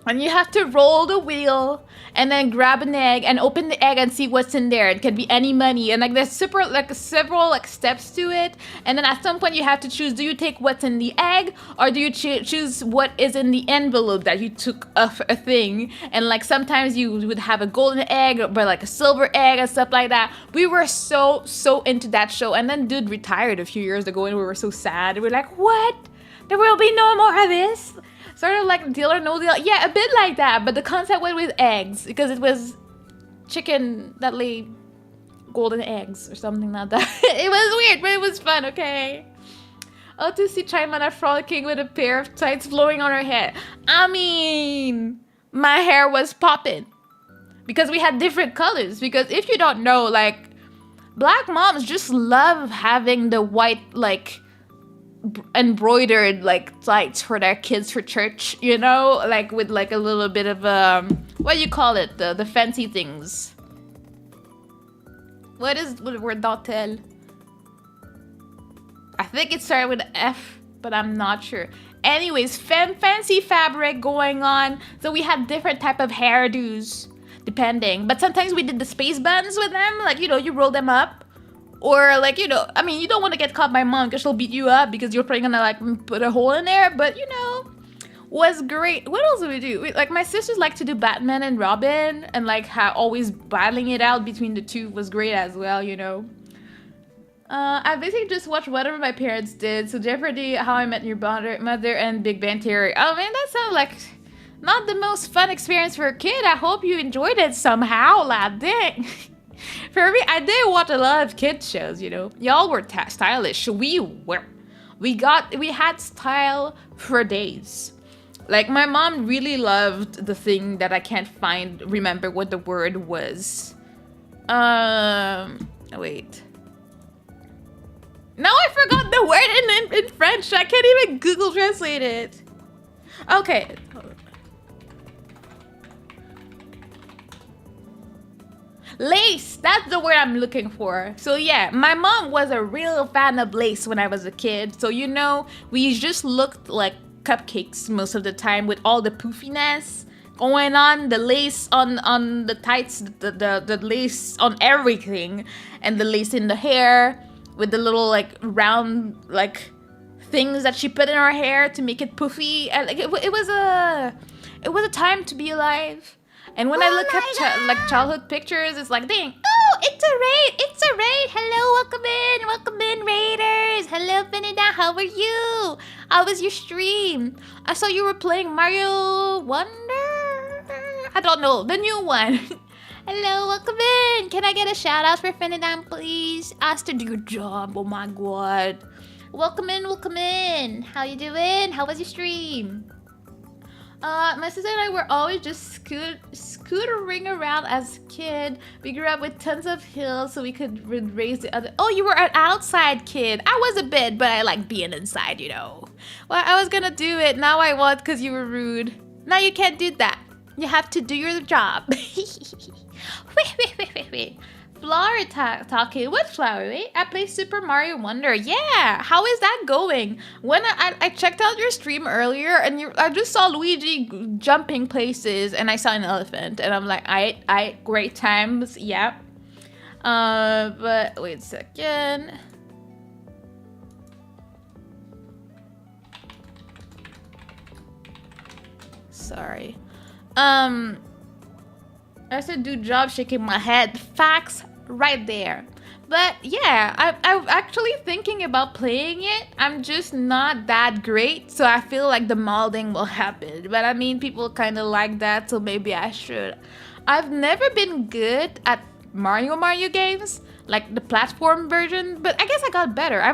and you have to roll the wheel and then grab an egg and open the egg and see what's in there. It can be any money, and like there's several steps to it. And then at some point you have to choose: do you take what's in the egg, or do you choose what is in the envelope that you took of a thing? And like sometimes you would have a golden egg or like a silver egg and stuff like that. We were so into that show. And then dude retired a few years ago, and we were so sad. We were like, what? There will be no more of this? Sort of like Deal or No Deal. Yeah, a bit like that, but the concept went with eggs because it was chicken that laid golden eggs or something like that. It was weird, but it was fun, okay? Oh, to see Chimana frolicking with a pair of tights flowing on her head. I mean, my hair was popping because we had different colors. Because if you don't know, like, black moms just love having the white, like, embroidered like tights for their kids for church, you know, like with like a little bit of what do you call it, the fancy things. What is the word dentelle? I think it started with F, but I'm not sure. Anyways, fancy fabric going on, so we had different type of hairdos depending, but sometimes we did the space buns with them, like, you know, you roll them up. Or like, you know, I mean, you don't want to get caught by mom because she'll beat you up because you're probably gonna like put a hole in there. But you know, was great. What else do we do? Like my sisters like to do Batman and Robin, and like how always battling it out between the two was great as well. You know, I basically just watched whatever my parents did. So Jeopardy, How I Met Your Mother, and Big Bang Theory. Oh man, that sounds like not the most fun experience for a kid. I hope you enjoyed it somehow, lad. Dang. For me, I did watch a lot of kids shows, you know. Y'all were stylish. We were. We had style for days. Like, my mom really loved the thing that I can't remember what the word was. Wait. Now I forgot the word in French. I can't even Google translate it. Okay. Lace, that's the word I'm looking for. So yeah, my mom was a real fan of lace when I was a kid. So you know, we just looked like cupcakes most of the time with all the poofiness going on, the lace on the tights, the lace on everything, and the lace in the hair with the little like round like things that she put in her hair to make it poofy. And like it was a time to be alive. And when I look at like childhood pictures, it's like, dang, oh, it's a raid. Hello, welcome in, Raiders. Hello, Finida, how are you? How was your stream? I saw you were playing Mario Wonder. I don't know, the new one. Hello, welcome in. Can I get a shout out for Finida, please? Ask to do your job. Oh my god. Welcome in. How you doing? How was your stream? My sister and I were always just scootering around as a kid. We grew up with tons of hills so we could raise the other. Oh, you were an outside kid. I was a bit, but I like being inside, you know. Well, I was gonna do it. Now I won't because you were rude. Now you can't do that. You have to do your job. Wait. Flower talking. What flower? Wait, I play Super Mario Wonder. Yeah, how is that going? When I checked out your stream earlier, and I just saw Luigi jumping places, and I saw an elephant, and I'm like, I great times. Yeah. But wait a second. Sorry. I said do job shaking my head. Facts right there. But yeah, I'm actually thinking about playing it. I'm just not that great, so I feel like the molding will happen. But I mean, people kind of like that, so maybe I should. I've never been good at Mario games, like the platform version, but I guess I got better. I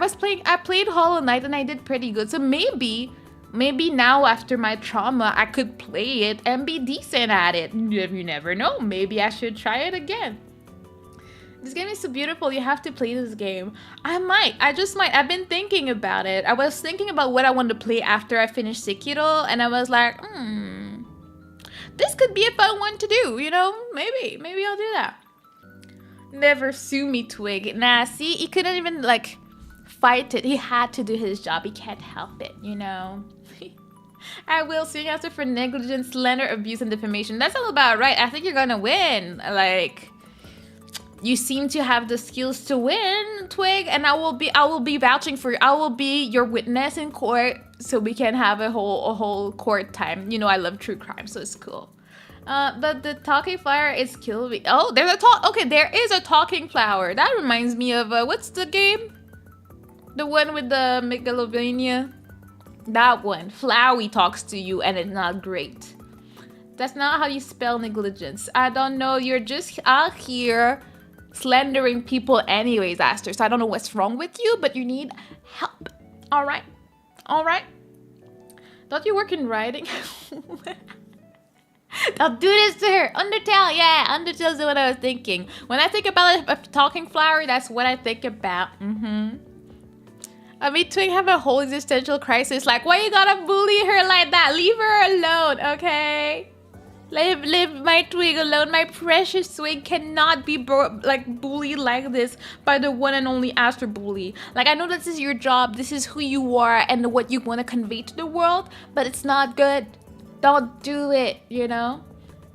played Hollow Knight and I did pretty good, so maybe now after my trauma, I could play it and be decent at it. You never know. Maybe I should try it again. This game is so beautiful. You have to play this game. I might. I just might. I've been thinking about it. I was thinking about what I want to play after I finish Sekiro, and I was like, this could be a fun one to do, you know? Maybe I'll do that. Never sue me, Twig. Nah, see, he couldn't even, like, fight it. He had to do his job. He can't help it, you know? I will sue you after for negligence, slander, abuse, and defamation. That's all about right. I think you're gonna win. Like, you seem to have the skills to win, Twig, and I will be vouching for you. I will be your witness in court, so we can have a whole court time. You know, I love true crime, so it's cool. But the talking flower is kill me. Oh, there's a talk. Okay, there is a talking flower. That reminds me of what's the game? The one with the megalovania. That one. Flowey talks to you, and it's not great. That's not how you spell negligence. I don't know. You're just out here slandering people anyways, Aster. So I don't know what's wrong with you, but you need help. All right. Don't you work in writing? Don't do this to her. Undertale, yeah. Undertale's what I was thinking. When I think about a talking flower, that's what I think about. I mean, Twig have a whole existential crisis. Like, why you gotta bully her like that? Leave her alone, okay? Leave my Twig alone. My precious Twig cannot be bullied like this by the one and only Aster Bully. Like, I know this is your job. This is who you are and what you want to convey to the world, but it's not good. Don't do it, you know?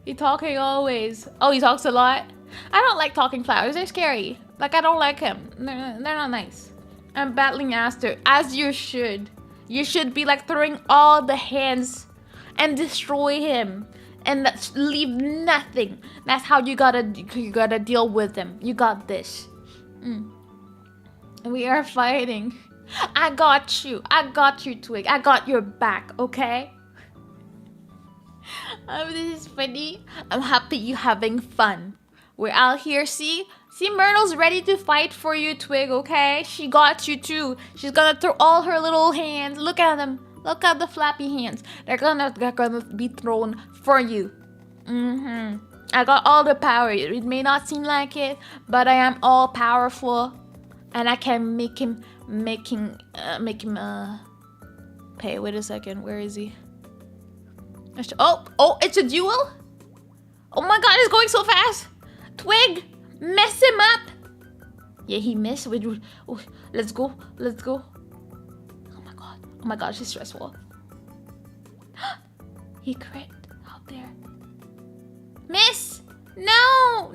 You're talking always. Oh, he talks a lot? I don't like talking flowers. They're scary. Like, I don't like him. They're not nice. I'm battling Aster, as you should. You should be like throwing all the hands and destroy him and leave nothing. That's how you gotta deal with him. You got this. We are fighting. I got you, Twig. I got your back, okay? This is funny. I'm happy you having fun. We're out here, see? See, Myrtle's ready to fight for you, Twig, okay? She got you too. She's gonna throw all her little hands. Look at them. Look at the flappy hands. They're gonna be thrown for you. I got all the power. It may not seem like it, but I am all powerful, and I can make him pay. Wait a second. Where is he? Oh, it's a duel? Oh my god, it's going so fast. Twig, mess him up. Yeah, he missed. Oh, let's go. Oh my god, she's stressful. He crit out there. Miss! No!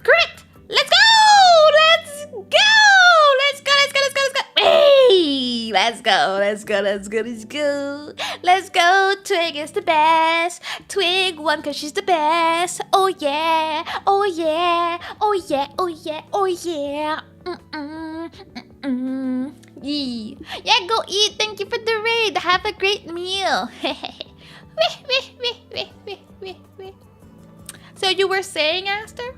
Crit! Let's go! Hey! Let's go! Twig is the best. Twig won cause she's the best. Oh yeah! Yeah, go eat. Thank you for the raid. Have a great meal. So you were saying, Aster?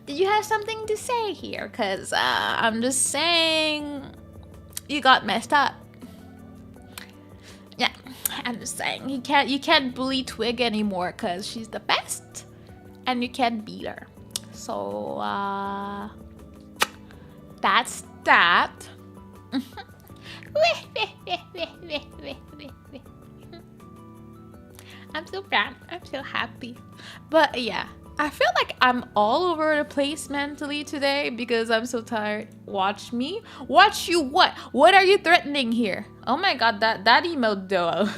Did you have something to say here? Cause I'm just saying you got messed up. Yeah, I'm just saying you can't bully Twig anymore cause she's the best and you can't beat her. So that's that. I'm so proud. I'm so happy. But yeah, I feel like I'm all over the place mentally today because I'm so tired. Watch me. Watch you what? What are you threatening here? Oh my god, that email though.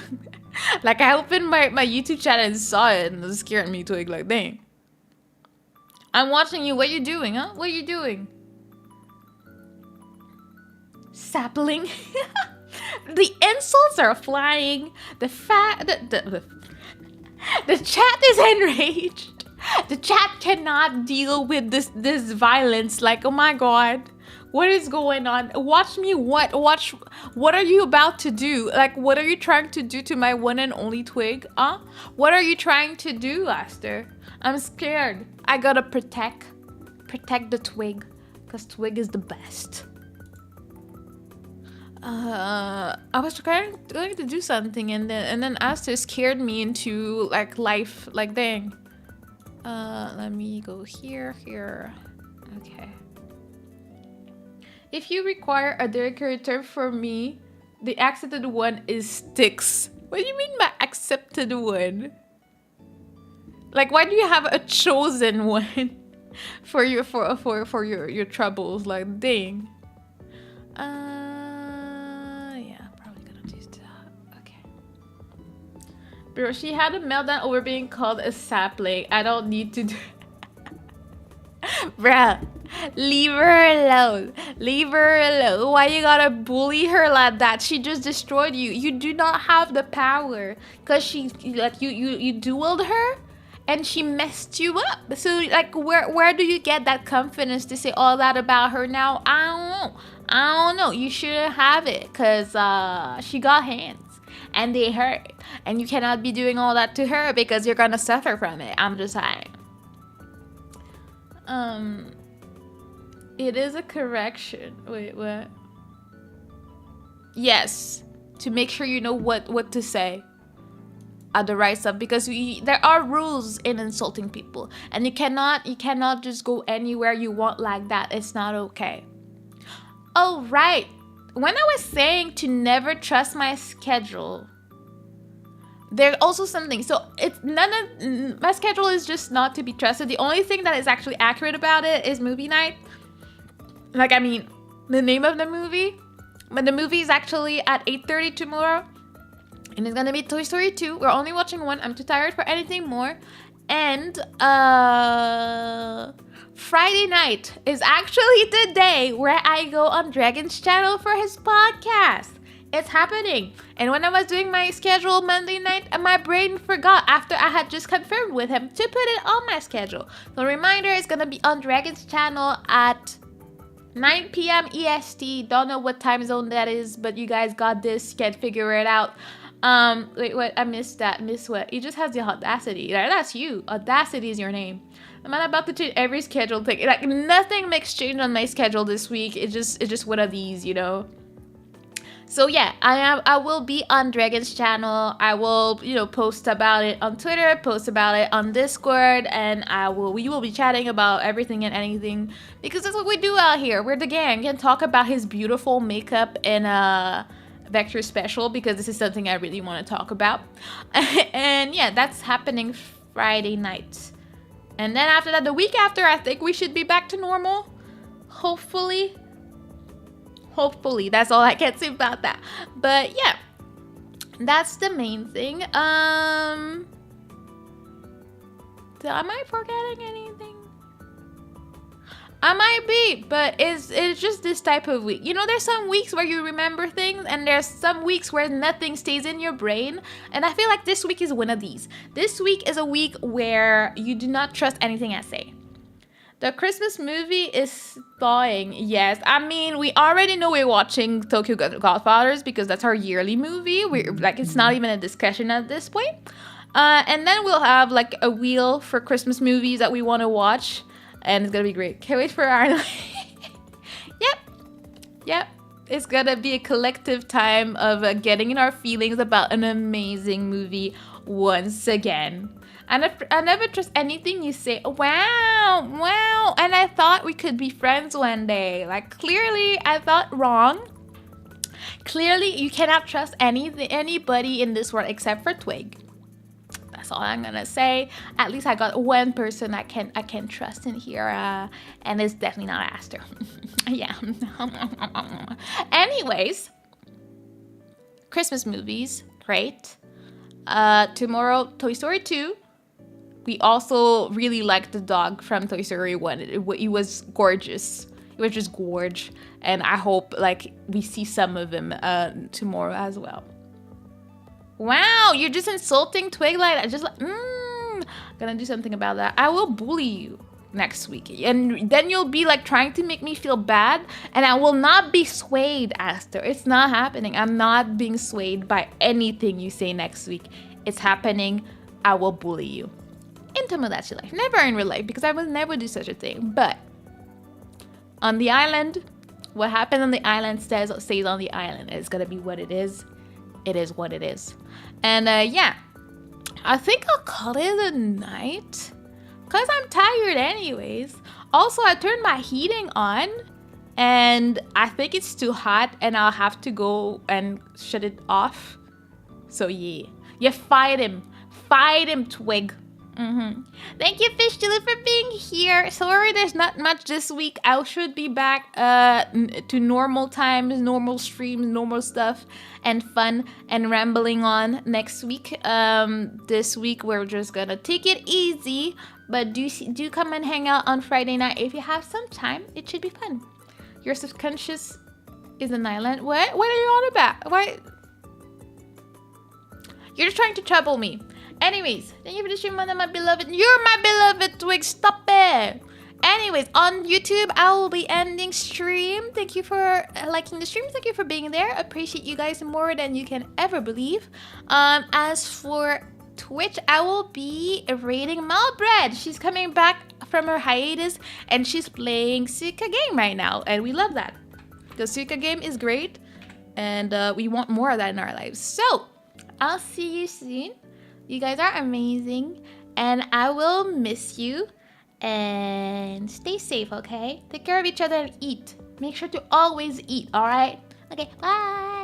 Like I opened my YouTube chat and saw it and it scared me, Twig. Like, dang. I'm watching you. What are you doing, huh? What are you doing? Sapling. The insults are flying. The chat is enraged. The chat cannot deal with this violence. Like, oh my god, what is going on? Watch me. What are you about to do? Like, what are you trying to do to my one and only Twig? What are you trying to do, Aster? I'm scared. I gotta protect the Twig, because Twig is the best. I was going to do something and then Aster scared me into like life. Like, dang. Let me go here. Okay. If you require a derogatory term for me, the accepted one is sticks. What do you mean by accepted one? Like, why do you have a chosen one for your your troubles? Like, dang. Yeah, probably gonna do that. Okay. Bro, she had a meltdown over being called a sapling. I don't need to do. Bruh, leave her alone. Leave her alone. Why you gotta bully her like that? She just destroyed you. You do not have the power, cause she like you dueled her, and she messed you up. So like, where do you get that confidence to say all that about her now? I don't know. You shouldn't have it, cause she got hands, and they hurt, and you cannot be doing all that to her because you're gonna suffer from it. I'm just saying. It is a correction. Wait, what? Yes, to make sure you know what to say at the right stuff, because there are rules in insulting people, and you cannot just go anywhere you want like that. It's not okay. Oh, right. When I was saying to never trust my schedule, there's also something. So it's my schedule is just not to be trusted. The only thing that is actually accurate about it is movie night. Like, I mean, the name of the movie, but the movie is actually at 8:30 tomorrow, and it's gonna be Toy Story 2. We're only watching one. I'm too tired for anything more. And Friday night is actually the day where I go on Dragon's channel for his podcast. It's happening. And when I was doing my schedule Monday night, my brain forgot after I had just confirmed with him to put it on my schedule. The reminder is gonna be on Dragon's channel at 9 p.m. EST. Don't know what time zone that is, but you guys got this. You can figure it out. Wait, what? I missed that. Miss what? He just has the audacity. That's you. Audacity is your name. I'm not about to change every schedule thing. Like, nothing makes change on my schedule this week. It's just one of these, you know. So yeah, I will be on Dragon's channel. I will, post about it on Twitter, post about it on Discord, and we will be chatting about everything and anything, because that's what we do out here. We're the gang. Can talk about his beautiful makeup in a Vector special, because this is something I really want to talk about. And yeah, that's happening Friday night. And then after that, the week after, I think we should be back to normal. Hopefully, that's all I can say about that. But yeah, that's the main thing. So am I forgetting anything? I might be, but it's just this type of week. There's some weeks where you remember things, and there's some weeks where nothing stays in your brain. And I feel like this week is one of these. This week is a week where you do not trust anything I say. The Christmas movie is thawing. Yes, I mean, we already know we're watching Tokyo Godfathers, because that's our yearly movie. We're like, it's not even a discussion at this point. And then we'll have like a wheel for Christmas movies that we want to watch, and it's gonna be great. Can't wait for our Yep. It's gonna be a collective time of getting in our feelings about an amazing movie once again. And I never trust anything you say. Wow. And I thought we could be friends one day. Like, clearly, I thought wrong. Clearly, you cannot trust anybody in this world except for Twig. That's all I'm gonna say. At least I got one person I can trust in here, and it's definitely not Aster. Yeah. Anyways, Christmas movies, great. Tomorrow, Toy Story 2. We also really liked the dog from Toy Story 1. It was gorgeous. It was just gorge. And I hope we see some of him tomorrow as well. Wow, you're just insulting Twilight. Gonna do something about that. I will bully you next week. And then you'll be trying to make me feel bad. And I will not be swayed, Aster. It's not happening. I'm not being swayed by anything you say next week. It's happening. I will bully you. In Tomodachi life. Never in real life, because I will never do such a thing. But on the island, what happened on the island stays on the island. It's gonna be what it is. It is what it is. And yeah, I think I'll call it a night because I'm tired anyways. Also, I turned my heating on and I think it's too hot and I'll have to go and shut it off. So yeah. You fight him. Fight him, Twig. Thank you, Fistula, for being here. Sorry there's not much this week. I should be back to normal times, normal streams, normal stuff, and fun and rambling on next week. This week we're just gonna take it easy, but do come and hang out on Friday night if you have some time. It should be fun. Your subconscious is an island. What? What are you on about? What? You're just trying to trouble me. Anyways, thank you for the stream, my beloved. You're my beloved, Twig. Stop it. Anyways, on YouTube, I will be ending stream. Thank you for liking the stream. Thank you for being there. Appreciate you guys more than you can ever believe. As for Twitch, I will be rating Malbread. She's coming back from her hiatus and she's playing Suika game right now. And we love that. The Suika game is great. And we want more of that in our lives. So, I'll see you soon. You guys are amazing, and I will miss you. And stay safe, okay? Take care of each other and eat. Make sure to always eat, all right? Okay, bye.